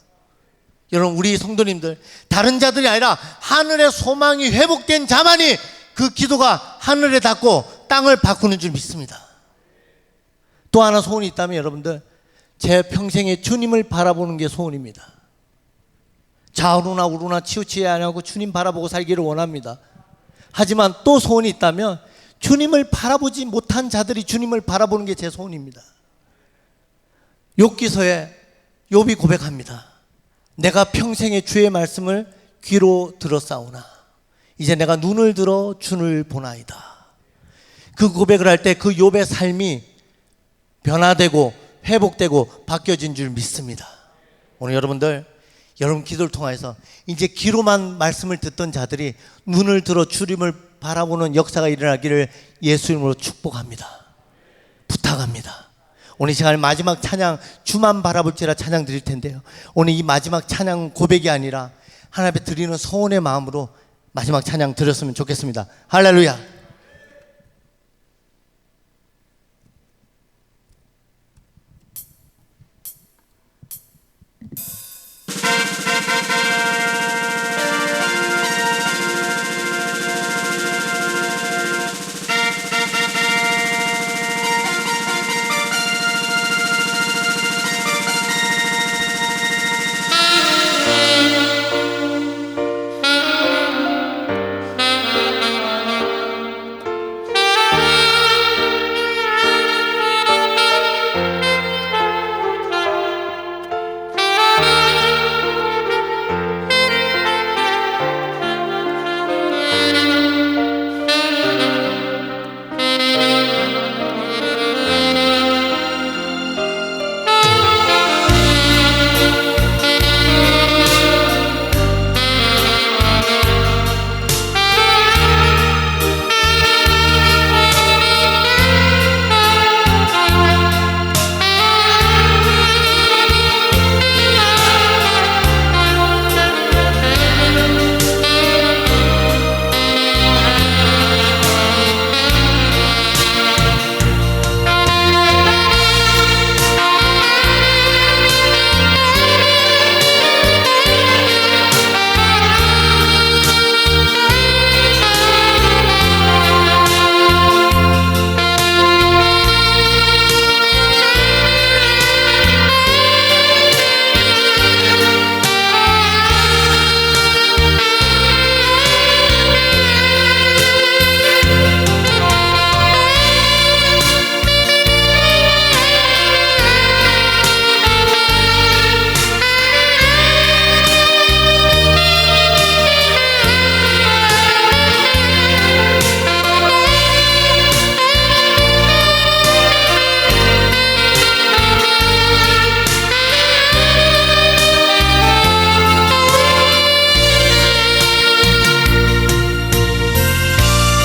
여러분, 우리 성도님들, 다른 자들이 아니라 하늘의 소망이 회복된 자만이 그 기도가 하늘에 닿고 땅을 바꾸는 줄 믿습니다. 또 하나 소원이 있다면 여러분들, 제 평생에 주님을 바라보는 게 소원입니다. 좌우로나 우로나 치우치지 않고 주님 바라보고 살기를 원합니다. 하지만 또 소원이 있다면 주님을 바라보지 못한 자들이 주님을 바라보는 게 제 소원입니다. 욥기서에 욥이 고백합니다. 내가 평생에 주의 말씀을 귀로 들었사오나 이제 내가 눈을 들어 주를 보나이다. 그 고백을 할 때 그 욥의 삶이 변화되고 회복되고 바뀌어진 줄 믿습니다. 오늘 여러분들, 여러분 기도를 통해서 이제 귀로만 말씀을 듣던 자들이 눈을 들어 주님을 바라보는 역사가 일어나기를 예수 이름으로 축복합니다. 부탁합니다. 오늘 이 시간 마지막 찬양, 주만 바라볼지라 찬양 드릴 텐데요, 오늘 이 마지막 찬양 고백이 아니라 하나님 앞에 드리는 소원의 마음으로 마지막 찬양 드렸으면 좋겠습니다. 할렐루야.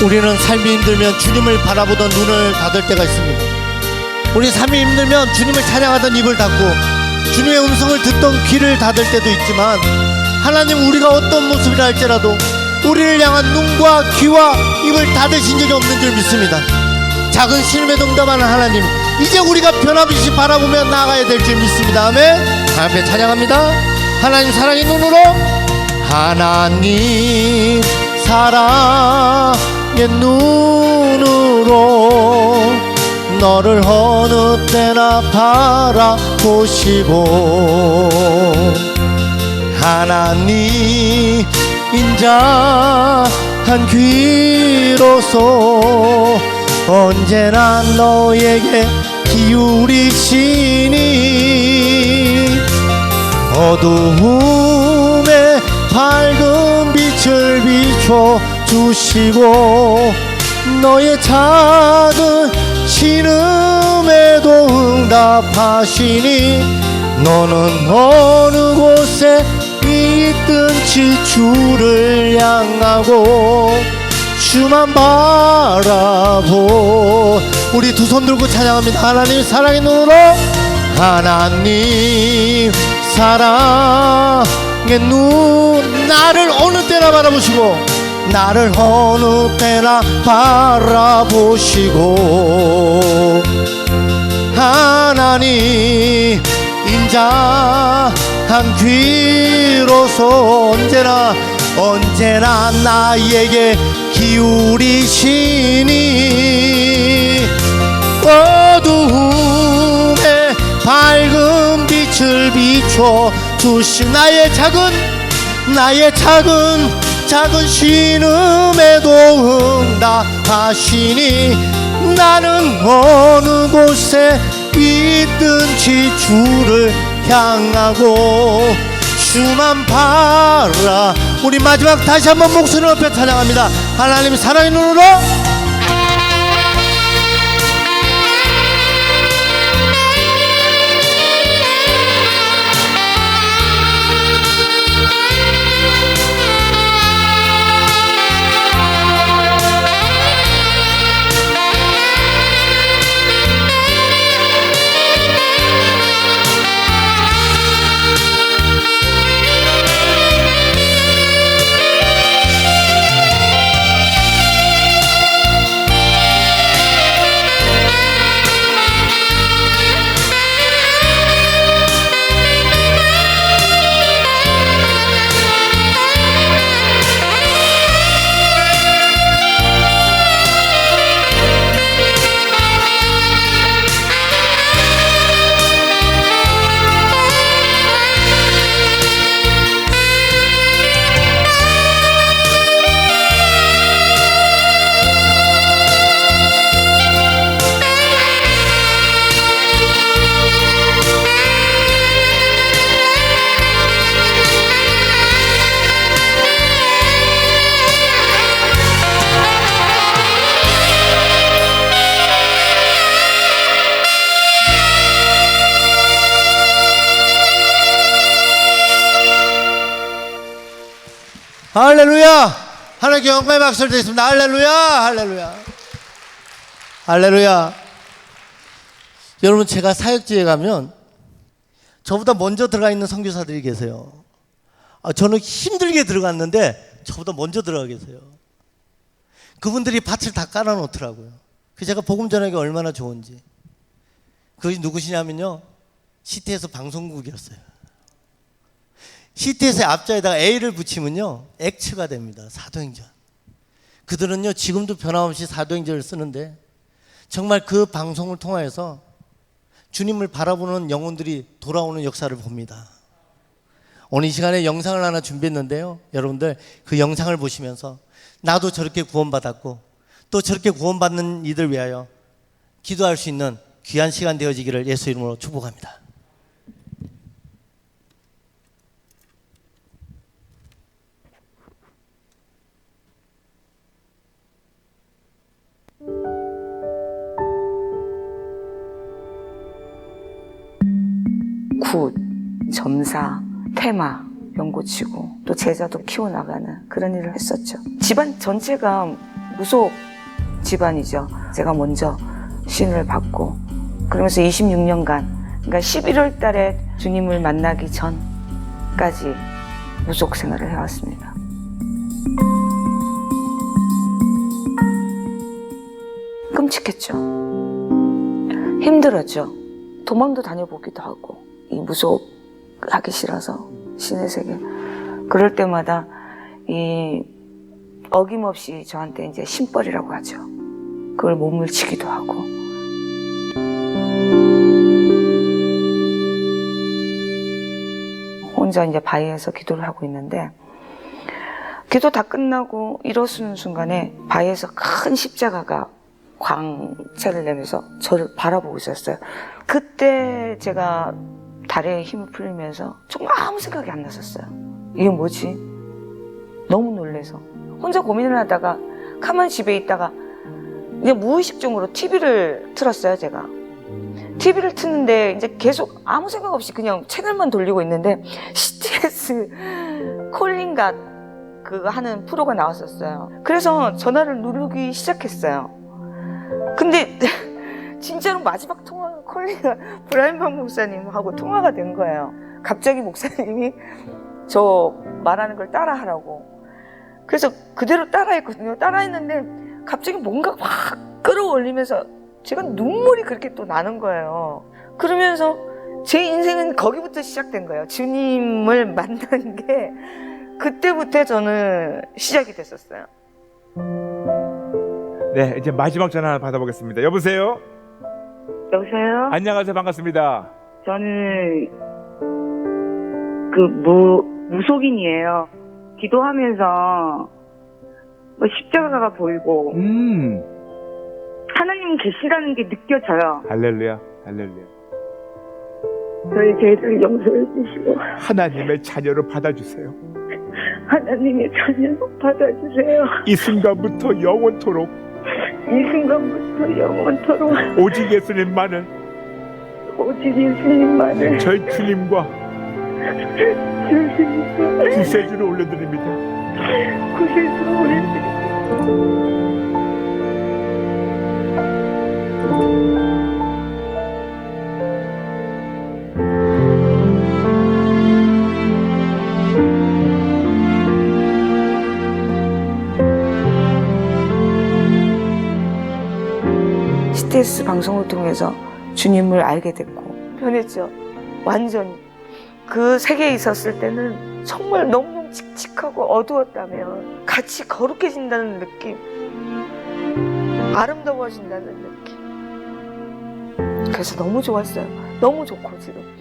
우리는 삶이 힘들면 주님을 바라보던 눈을 닫을 때가 있습니다. 우리 삶이 힘들면 주님을 찬양하던 입을 닫고 주님의 음성을 듣던 귀를 닫을 때도 있지만, 하나님 우리가 어떤 모습이라 할지라도 우리를 향한 눈과 귀와 입을 닫으신 적이 없는 줄 믿습니다. 작은 신음에 동감하는 하나님, 이제 우리가 변함없이 바라보며 나아가야 될 줄 믿습니다. 아멘. 하나님 앞에 찬양합니다. 하나님 사랑의 눈으로, 하나님 사랑의 눈으로 너를 어느 때나 바라보시고, 하나님 인자한 귀로서 언제나 너에게 기울이시니, 어두움에 밝은 빛을 비춰주시고 너의 작은 신음에도 응답하시니, 너는 어느 곳에 있든지 주를 향하고 주만 바라보. 우리 두 손 들고 찬양합니다. 하나님 사랑의 눈으로, 하나님 사랑의 눈, 나를 어느 때나 바라보시고, 나를 어느 때나 바라보시고, 하나님 인자한 귀로서 언제나 나에게 기울이시니 어두움에 밝은 빛을 비춰 주신 나의 작은 신음에도 응답하시니 나는 어느 곳에 있든지 주를 향하고 주만 바라. 우리 마지막 다시 한번 목소리를 높여 찬양합니다. 하나님 사랑의 눈으로 할렐루야. 하나님께 영광의 박수를 드리겠습니다. 할렐루야, 할렐루야, 할렐루야. 여러분, 제가 사역지에 가면 저보다 먼저 들어가 있는 선교사들이 계세요. 저는 힘들게 들어갔는데 저보다 먼저 들어가 계세요. 그분들이 밭을 다 깔아놓더라고요. 제가 복음 전하기 얼마나 좋은지. 그것이 누구시냐면요, 시티에서 방송국이었어요. 시티에서 앞자에다가 A를 붙이면요 X가 됩니다. 사도행전. 그들은요 지금도 변함없이 사도행전을 쓰는데 정말 그 방송을 통하여서 주님을 바라보는 영혼들이 돌아오는 역사를 봅니다. 오늘 이 시간에 영상을 하나 준비했는데요, 여러분들 그 영상을 보시면서 나도 저렇게 구원받았고 또 저렇게 구원받는 이들 위하여 기도할 수 있는 귀한 시간 되어지기를 예수 이름으로 축복합니다. 굿, 점사, 테마 연고치고 또 제자도 키워나가는 그런 일을 했었죠. 집안 전체가 무속 집안이죠. 제가 먼저 신을 받고 그러면서 26년간, 그러니까 11월 달에 주님을 만나기 전까지 무속 생활을 해왔습니다. 끔찍했죠. 힘들었죠. 도망도 다녀보기도 하고, 이 무속 하기 싫어서 신의 세계. 그럴 때마다 이 어김없이 저한테 이제 신벌이라고 하죠. 그걸 몸을 치기도 하고. 혼자 이제 바위에서 기도를 하고 있는데, 기도 다 끝나고 일어서는 순간에 바위에서 큰 십자가가 광채를 내면서 저를 바라보고 있었어요. 그때 제가 다리에 힘을 풀리면서 정말 아무 생각이 안 났었어요. 이게 뭐지? 너무 놀래서 혼자 고민을 하다가 가만히 집에 있다가 그냥 무의식적으로 TV를 틀었어요. 제가 TV를 트는데 이제 계속 아무 생각 없이 그냥 채널만 돌리고 있는데 CTS 콜링가 그거 하는 프로가 나왔었어요. 그래서 전화를 누르기 시작했어요. 근데 진짜로 마지막 통화 콜링가 브라임박 목사님하고 통화가 된 거예요. 갑자기 목사님이 저 말하는 걸 따라하라고. 그래서 그대로 따라했거든요. 따라했는데 갑자기 뭔가 확 끌어올리면서 제가 눈물이 그렇게 또 나는 거예요. 그러면서 제 인생은 거기부터 시작된 거예요. 주님을 만난 게 그때부터 저는 시작이 됐었어요. 네, 이제 마지막 전화 하나 받아보겠습니다. 여보세요? 여보세요? 안녕하세요. 반갑습니다. 저는 무속인이에요. 기도하면서 십자가가 보이고 하나님 계시다는 게 느껴져요. 할렐루야, 할렐루야. 저희 죄를 용서해 주시고 하나님의 자녀로 받아주세요. 하나님의 자녀로 받아주세요. 이 순간부터 영원토록 이 순간부터 영원토록 오직 예수님만을, 오직 예수님만을 저희 주님과 주시니까 구세주를 올려드립니다. 구세주로 올려드립니다. CTS 방송을 통해서 주님을 알게 됐고 변했죠. 완전히. 그 세계에 있었을 때는 정말 너무너무 칙칙하고 어두웠다면 같이 거룩해진다는 느낌, 아름다워진다는 느낌. 그래서 너무 좋았어요. 너무 좋고 지금.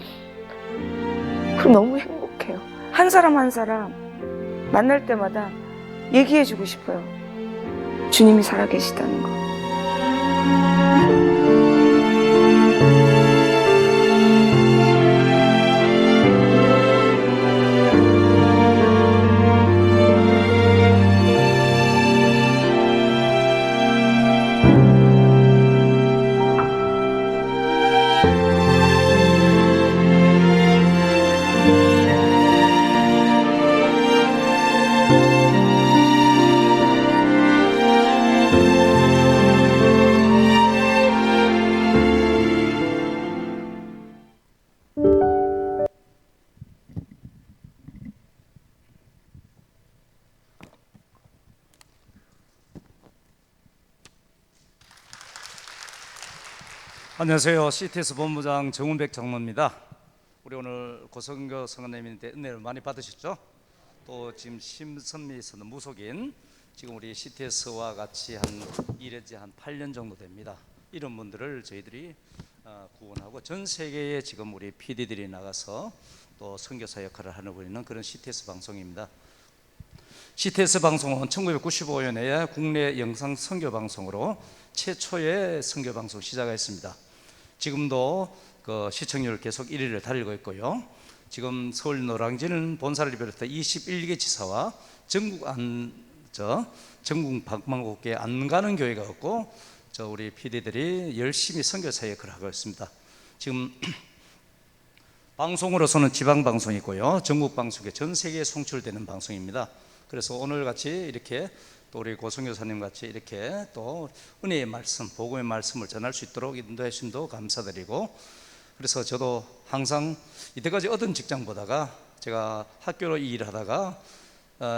그리고 너무 행복해요. 한 사람 한 사람 만날 때마다 얘기해주고 싶어요. 주님이 살아계시다는 거. 안녕하세요. CTS 본부장 정운백 장로입니다. 우리 오늘 고성교 성원님한테 은혜를 많이 받으셨죠? 또 지금 심선미 선은 무속인, 지금 우리 CTS와 같이 일한 지 한 8년 정도 됩니다. 이런 분들을 저희들이 구원하고 전 세계에 지금 우리 PD들이 나가서 또 선교사 역할을 하고 있는 그런 CTS 방송입니다. CTS 방송은 1995년에 국내 영상 선교 방송으로 최초의 선교 방송 시작했습니다. 지금도 그 시청률 계속 1위를 달리고 있고요. 지금 서울 노량진은 본사를 비롯해 21개 지사와 전국 방방곡곡에 안 가는 교회가 없고 우리 PD들이 열심히 선교 사역을 하고 있습니다. 지금 방송으로서는 지방 방송이고요, 전국 방송에 전 세계에 송출되는 방송입니다. 그래서 오늘 같이 이렇게 또 우리 고성교사님 같이 이렇게 또 은혜의 말씀, 복음의 말씀을 전할 수 있도록 인도해 주심도 감사드리고, 그래서 저도 항상 이때까지 얻은 직장보다가 제가 학교로 일을 하다가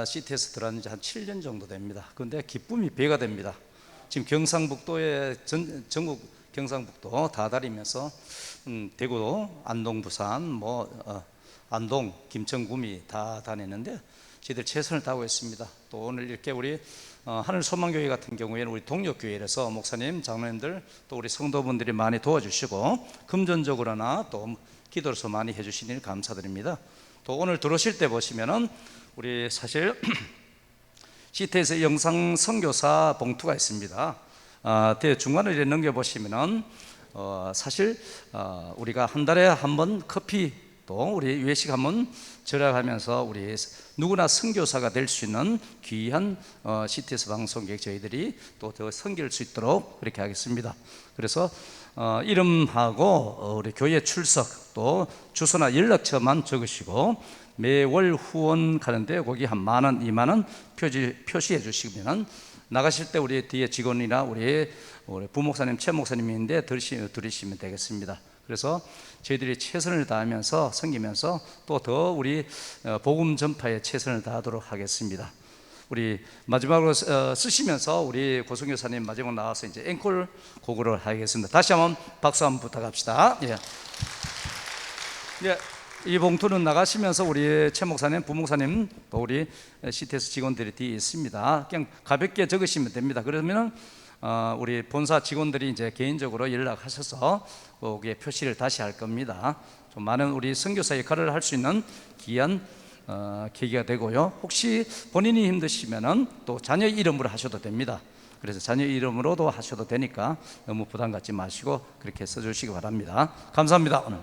CTS 들어간 지 한 7년 정도 됩니다. 그런데 기쁨이 배가 됩니다. 지금 경상북도에 전국 경상북도 다 다니면서 대구, 안동, 부산, 안동, 김천, 구미 다 다녔는데 저희들 최선을 다하고 있습니다. 또 오늘 이렇게 우리 하늘소망교회 같은 경우에는 우리 동력교회에서 목사님, 장로님들 또 우리 성도분들이 많이 도와주시고 금전적으로나 또 기도로서 많이 해주신 일 감사드립니다. 또 오늘 들어오실 때 보시면은 우리 사실 CTS 영상 선교사 봉투가 있습니다. 중간을 이렇게 넘겨보시면은 사실 우리가 한 달에 한 번 커피 또 우리 외식 한번 절약하면서 우리 누구나 선교사가 될 수 있는 귀한 CTS 방송객 저희들이 또 더 섬길 수 있도록 그렇게 하겠습니다. 그래서 이름하고 우리 교회 출석 또 주소나 연락처만 적으시고 매월 후원 가는데 거기 한 10,000원, 20,000원 표시해 주시면 나가실 때 우리 뒤에 직원이나 우리 부목사님, 최 목사님이 있는데 들으시면 되겠습니다. 그래서 저희들이 최선을 다하면서 섬기면서 또 더 우리 복음 전파에 최선을 다하도록 하겠습니다. 우리 마지막으로 쓰시면서 우리 고성교사님 마지막 나와서 이제 앵콜 곡으로 하겠습니다. 다시 한번 박수 한번 부탁합시다. 예. 네, 이 봉투는 나가시면서 우리 최 목사님, 부 목사님, 또 우리 CTS 직원들이 뒤에 있습니다. 그냥 가볍게 적으시면 됩니다. 그러면은 우리 본사 직원들이 이제 개인적으로 연락하셔서 거기에 표시를 다시 할 겁니다. 좀 많은 우리 선교사 역할을 할 수 있는 귀한 계기가 되고요. 혹시 본인이 힘드시면은 또 자녀 이름으로 하셔도 됩니다. 그래서 자녀 이름으로도 하셔도 되니까 너무 부담 갖지 마시고 그렇게 써주시기 바랍니다. 감사합니다. 오늘.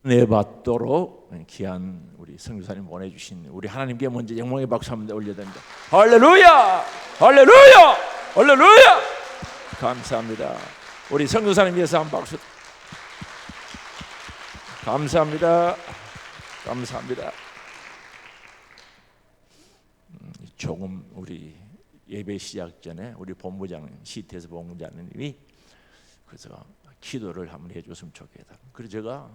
내받도록 귀한 우리 선교사님 보내주신 우리 하나님께 먼저 영광의 박수 한번 올려드립니다. 할렐루야, 할렐루야, 할렐루야. 감사합니다. 우리 선교사님 위해서 한 박수. 감사합니다. 감사합니다. 조금 우리 예배 시작 전에 우리 본부장 시태에서 본부장님이 그래서 기도를 한번 해줬으면 좋겠다. 그래서 제가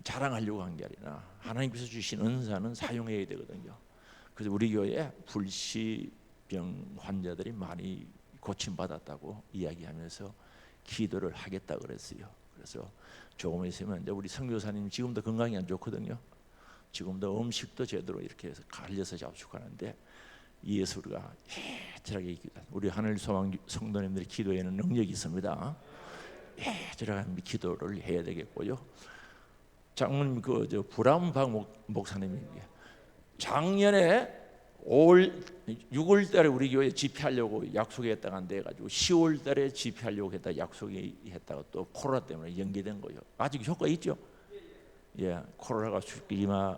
자랑하려고 한 게 아니라 하나님께서 주신 은사는 사용해야 되거든요. 그래서 우리 교회에 불시병 환자들이 많이 고침받았다고 이야기하면서 기도를 하겠다 그랬어요. 그래서 조금 있으면 이제 우리 선교사님 지금도 건강이 안 좋거든요. 지금도 음식도 제대로 이렇게 해서 갈려서 잡수가는데 이에서 우리가 해절하게 우리 하늘 소망 성도님들의 기도에는 능력이 있습니다. 해절하게 기도를 해야 되겠고요. 장모님 저 브라운박 목사님이 작년에 6월달에 우리 교회 집회하려고 약속했다가 안 돼가지고 10월달에 집회하려고 했다 약속했다가 또 코로나 때문에 연기된 거예요. 아직 효과 있죠? 예, 코로나가 이마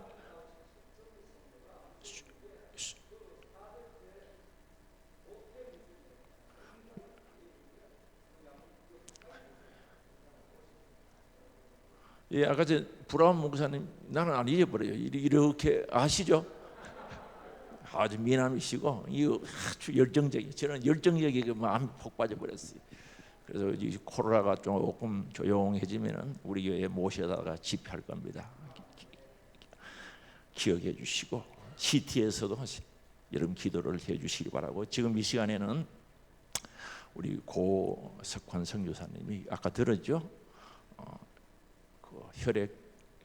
예, 아까 전 브라운 목사님 나는 안 잊어버려요. 이렇게 아시죠? 아주 미남이시고 이거 아주 열정적이. 저는 열정적이게 마음이 폭 빠져버렸어요. 그래서 이 코로나가 조금 조용해지면은 우리 교회에 모셔다가 집회할 겁니다. 기억해 주시고 CT에서도 여러분 기도를 해주시기 바라고. 지금 이 시간에는 우리 고석환 선교사님이 아까 들었죠? 그 혈액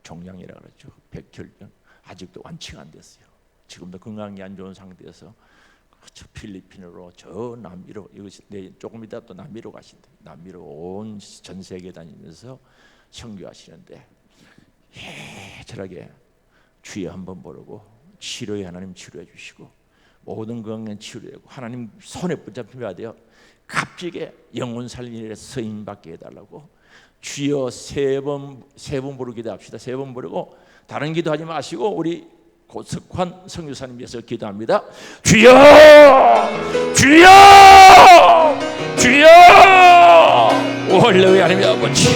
종양이라 그랬죠. 백혈병 아직도 완치가 안 됐어요. 지금도 건강이 안 좋은 상태에서 저 필리핀으로 저 남미로 이것이 조금 이따 또 남미로 가신대. 남미로 온 전 세계 다니면서 선교하시는데 해절하게 주여 한번 부르고 치료에 하나님 치료해 주시고 모든 건강 치료되고 하나님 손에 붙잡혀야 돼요. 값지게 영혼 살리는 일에 쓰임 받게 해달라고. 주여 세 번 부르기도 합시다. 3번 부르고 다른 기도하지 마시고 우리 고석환 선교사님 위해서 기도합니다. 주여, 주여, 주여. 원래 하나님 아버지,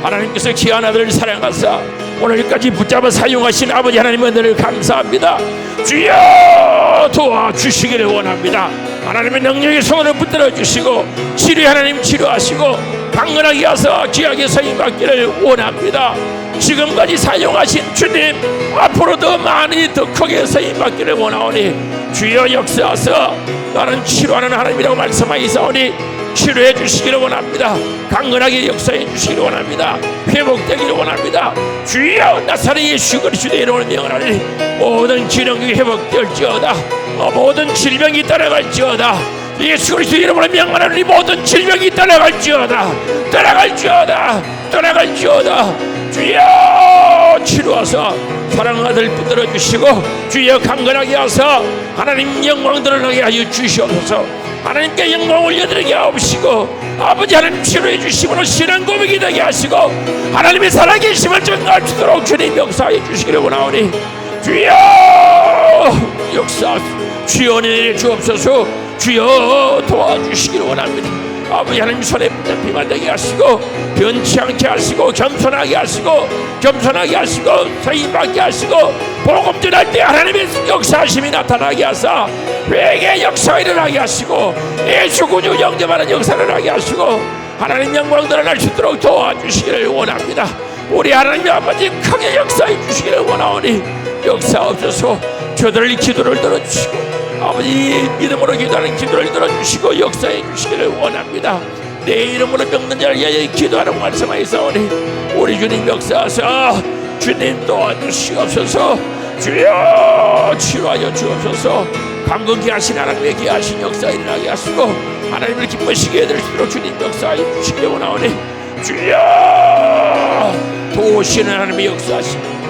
하나님께서 귀한 아들을 사랑하사 오늘까지 붙잡아 사용하신 아버지 하나님 은혜를 감사합니다. 주여 도와주시기를 원합니다. 하나님의 능력의 손을 붙들어 주시고 치료 하나님 치료하시고 강건하게 하사 귀하게 사용받기를 원합니다. 지금까지 사용하신 주님 앞으로 더 많이 더 크게 사용받기를 원하오니 주여 역사하사 나는 치료하는 하나님이라고 말씀하시사오니 치료해 주시기를 원합니다. 강건하게 역사해 주시기를 원합니다. 회복되기를 원합니다. 주여 나사렛 예수 그리스도의 이름으로 명하노니 모든 기능이 회복될지어다. 모든 질병이 떠나갈지어다. 예수 그리스도의 이름으로 명하노니 모든 질병이 떠나갈지어다. 떠나갈지어다. 떠나갈지어다. 주여 치료하사 사랑하는 아들 붙들어 주시고 주여 강건하게 하사 하나님 영광 드러나게 하여 주시옵소서. 하나님께 영광 올려드리게 하옵시고 아버지 하나님 치료해 주시고 신앙 고백이 되게 하시고 하나님의 살아계심을 증거할 수 있도록 주님 역사해 주시기를 원하오니 주여 역사 주여 은혜 주옵소서. 주여 도와주시기를 원합니다. 아버지 하나님 손에 붙잡히만 되게 하시고 변치 않게 하시고 겸손하게 하시고 사인받게 하시고 복음 전할 때 하나님의 역사하심이 나타나게 하사 회개 역사가 일어나게 하시고 예수 구주 영접하는 역사를 하게 하시고 하나님 영광 드러날 수 있도록 도와주시기를 원합니다. 우리 하나님 아버지 크게 역사해 주시기를 원하오니 역사하옵소서. 저들의 기도를 들어주시고 아버지 믿음으로 기도하는 기도를 들어주시고 역사해 주시기를 원합니다. 내 이름으로 병든 자를 위하여 기도하라고 말씀하시사오니 우리 주님 역사하사 주님 도와주시옵소서. 주여 치료하여 주옵소서. 강건케 하신 하나님의 귀하신 역사 일어나게 하시고 하나님을 기쁘시게 해드리도록 주님 역사해 주시기를 원하오니 주여 도우시는 하나님의 역사하시고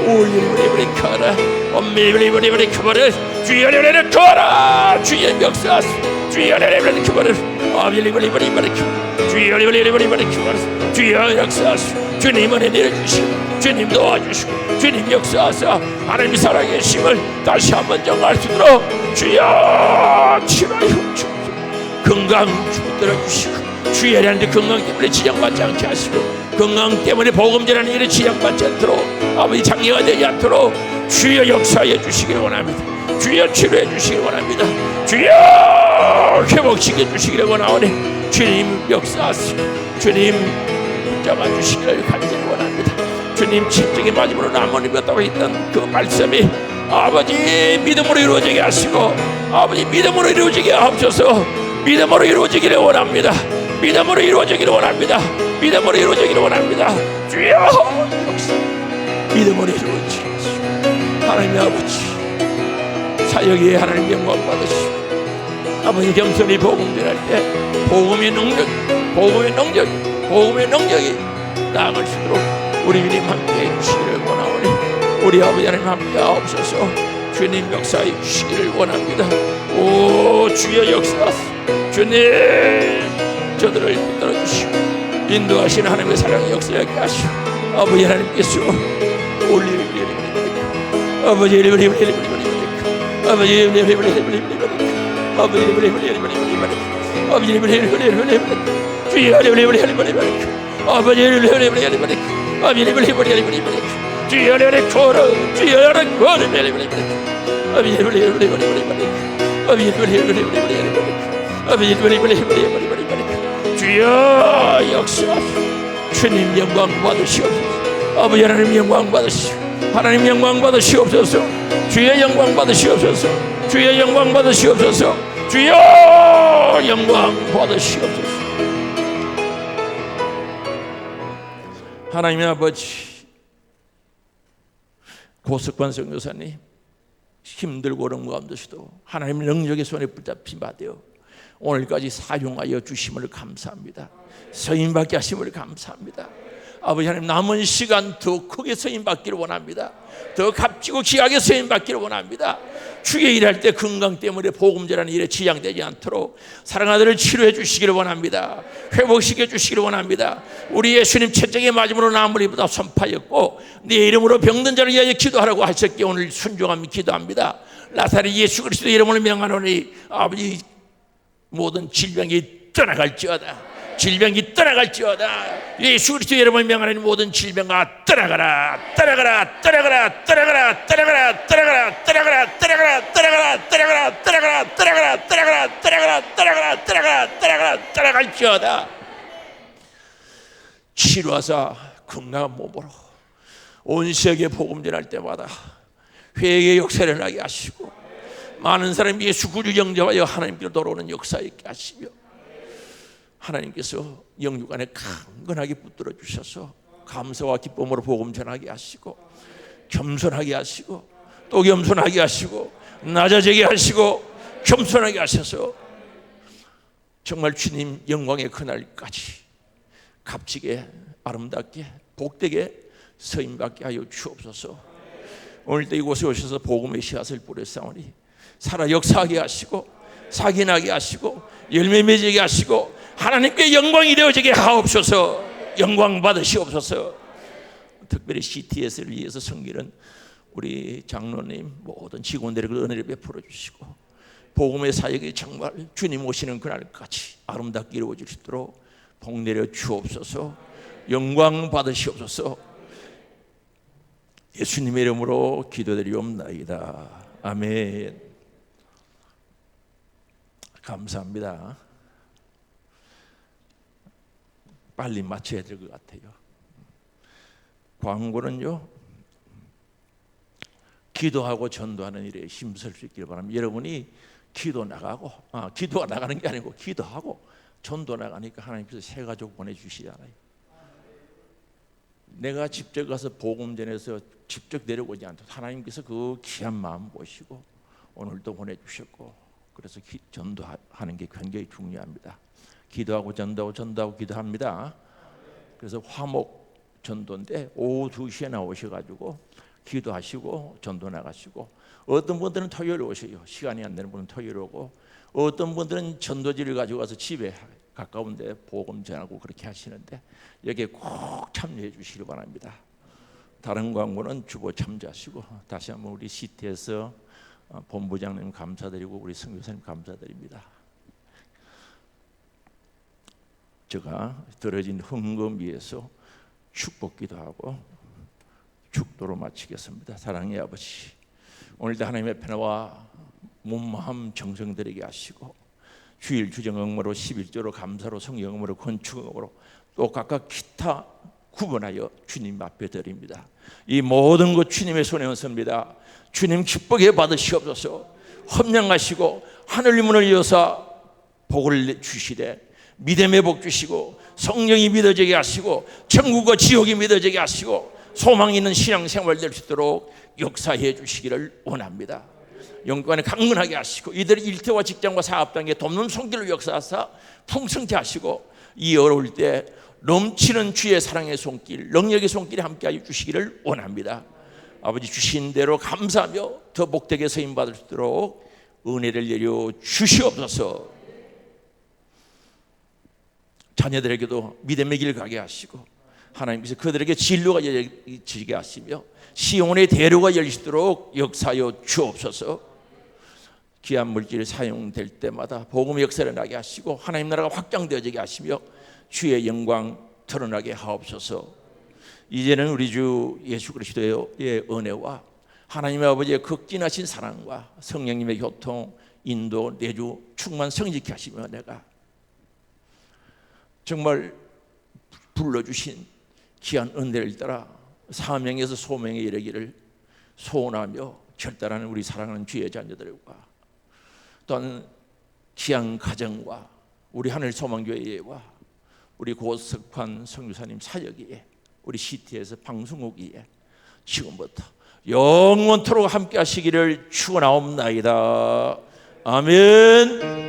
우리브리브리 커라 엄미브리브리브리 커버를 주여 레레레 커라 주여 역사하시 주여 레레레 커버를 엄미브리브리브리 커 주여 레레레 커버를 주여 역사하시 주님 은혜 내려주시고 주님 도와주시고 주님 역사하사 하나님이 살아계심을 다시 한번 정할 수 있도록 주여 치료하여 주옵소서. 건강 붙들어 주시고 주의 하나님의 건강 때문에 지장받지 않게 하시고 건강 때문에 복음 전하는 일에 지장받지 않도록 아버지 장애가 되지 않도록 주여 역사해 주시기를 원합니다. 주여 치료해 주시기를 원합니다. 주여 회복시켜 주시기를 원하오니 주님 역사하시고 주님 붙잡아 주시기를 간절히 원합니다. 주님 십자가에 맞음으로 남은 입었다고 했던 그 말씀이 아버지 믿음으로 이루어지게 하시고 아버지 믿음으로 이루어지게 하옵소서. 믿음으로 이루어지기를 원합니다. 믿음으로 이루어지기를 원합니다. 믿음으로 이루어지기를 원합니다. 주여 역사 믿음으로 이루어지게 하시고 하나님의 아버지 사역에 하나님 영광 받으시고 아버지 겸손히 복음 전할 때 복음의 능력이 나아갈 수 있도록 우리 주님 함께해 주시기를 원하오니 우리 아버지 하나님 함께하옵소서. 주님 역사해 주시기를 원합니다. 오 주여 역사하소서. 주님 저들을 붙들어 주시고 인도하시는 하나님의 사랑의 역사하게 하시고 아버지 하나님께서 아버지 주여 역사 주님 영광 받으시옵소서. 아버지 하나님 영광 받으시옵소서. 하나님 영광 받으시옵소서. 주의 영광 받으시옵소서. 주의 영광 받으시옵소서. 주여 영광 받으시옵소서. 하나님의 아버지 고석관 선교사님 힘들고 어려운 가운데서도 하나님의 능력의 손에 붙잡힌 바 되어 오늘까지 사용하여 주심을 감사합니다. 서임받게 하심을 감사합니다. 아버지 하나님 남은 시간 더 크게 서임받기를 원합니다. 더 값지고 귀하게 서임받기를 원합니다. 주의 일할 때 건강 때문에 복음 전하는 일에 지장되지 않도록 사랑하는 아들을 치료해 주시기를 원합니다. 회복시켜 주시기를 원합니다. 우리 예수님 채찍에 맞음으로 남을 입보다 선파였고 네 이름으로 병든 자를 위하여 기도하라고 하셨기에 오늘 순종하며 기도합니다. 나사렛 예수 그리스도 이름으로 명하노니 아버지 모든 질병이 떠나갈지어다. 질병이 떠나갈지어다. 예수 그리스도 이름을 명하는 모든 질병아 떠나가라. 떠나가라. 떠나가라. 떠나가라. 떠나가라. 떠나가라. 떠나가라. 떠나가라. 떠나가라. 떠나가라. 떠나가라. 떠나가라. 떠나가라. 떠나가라. 떠나가라. 떠나가라. 떠나가라. 떠나갈지어다. 치료하사 건강한 몸으로 온 세계 복음 전할 때마다 회개의 역사를 나게 하시고 많은 사람이 예수 구주 영접하여 하나님께로 돌아오는 역사 있게 하시며 하나님께서 영육 안에 강건하게 붙들어 주셔서 감사와 기쁨으로 복음 전하게 하시고 겸손하게 하시고 또 겸손하게 하시고 낮아지게 하시고 겸손하게 하셔서 정말 주님 영광의 그날까지 값지게 아름답게 복되게 서임받게 하여 주옵소서. 오늘도 이곳에 오셔서 복음의 씨앗을 뿌렸사오니 살아 역사하게 하시고 사기나게 하시고 열매 맺게 하시고 하나님께 영광이 되어지게 하옵소서. 영광 받으시옵소서. 특별히 CTS를 위해서 섬기는 우리 장로님 모든 직원들에게 은혜를 베풀어 주시고 복음의 사역이 정말 주님 오시는 그날까지 아름답게 이루어질 수 있도록 복 내려 주옵소서. 영광 받으시옵소서. 예수님의 이름으로 기도드리옵나이다. 아멘. 감사합니다. 빨리 마쳐야 될 것 같아요. 광고는요, 기도하고 전도하는 일에 힘쓸 수 있기를 바랍니다. 여러분이 기도가 나가는 게 아니고 기도하고 전도 나가니까 하나님께서 새 가족 보내주시잖아요. 내가 직접 가서 복음 전해서 직접 내려오지 않도록 하나님께서 그 귀한 마음 보시고 오늘도 보내주셨고 그래서 전도하는 게 굉장히 중요합니다. 기도하고 전도하고 기도합니다. 그래서 화목 전도인데 오후 2시에 나오셔가지고 기도하시고 전도 나가시고 어떤 분들은 토요일 오셔요. 시간이 안 되는 분은 토요일 오고 어떤 분들은 전도지를 가지고 가서 집에 가까운데 복음 전하고 그렇게 하시는데 여기에 꼭 참여해 주시기 바랍니다. 다른 광고는 주보 참조하시고 다시 한번 우리 CT에서 본부장님 감사드리고 우리 선교사님 감사드립니다. 제가 들어진 헌금 위에서 축복기도 하고 축도로 마치겠습니다. 사랑의 아버지, 오늘도 하나님의 편애와 몸마음 정성들에게 하시고 주일 주정응모로 11조로 감사로 성령응모로 건축응모로 또 각각 기타 구분하여 주님 앞에 드립니다. 이 모든 것 주님의 손에 얹습니다. 주님 기쁘게 받으시옵소서. 헌명하시고 하늘 문을 여사 복을 주시되 믿음의 복 주시고 성령이 믿어지게 하시고 천국과 지옥이 믿어지게 하시고 소망 있는 신앙생활 될 수 있도록 역사해 주시기를 원합니다. 영권에 강건하게 하시고 이들의 일터와 직장과 사업 단계 돕는 손길을 역사하사 풍성케 하시고 이 어려울 때 넘치는 주의 사랑의 손길, 능력의 손길에 함께하여 주시기를 원합니다. 아버지 주신 대로 감사하며 더 복되게 서임받을 수 있도록 은혜를 내려 주시옵소서. 자녀들에게도 믿음의 길 가게 하시고 하나님께서 그들에게 진로가 열리게 하시며 시온의 대로가 열리도록 역사하여 주옵소서. 귀한 물질 사용될 때마다 복음의 역사를 나게 하시고 하나님 나라가 확장되어지게 하시며 주의 영광 드러나게 하옵소서. 이제는 우리 주 예수 그리스도의 은혜와 하나님의 아버지의 극진하신 사랑과 성령님의 교통, 인도, 내주 충만 성직케 하시며 내가 정말 불러주신 귀한 은혜를 따라 사명에서 소명에 이르기를 소원하며 결단하는 우리 사랑하는 주의 자녀들과 또한 귀한 가정과 우리 하늘 소망교회와 우리 고석환 선교사님 사역에 우리 CT에서 방송국에 지금부터 영원토록 함께 하시기를 축원하옵나이다. 아멘.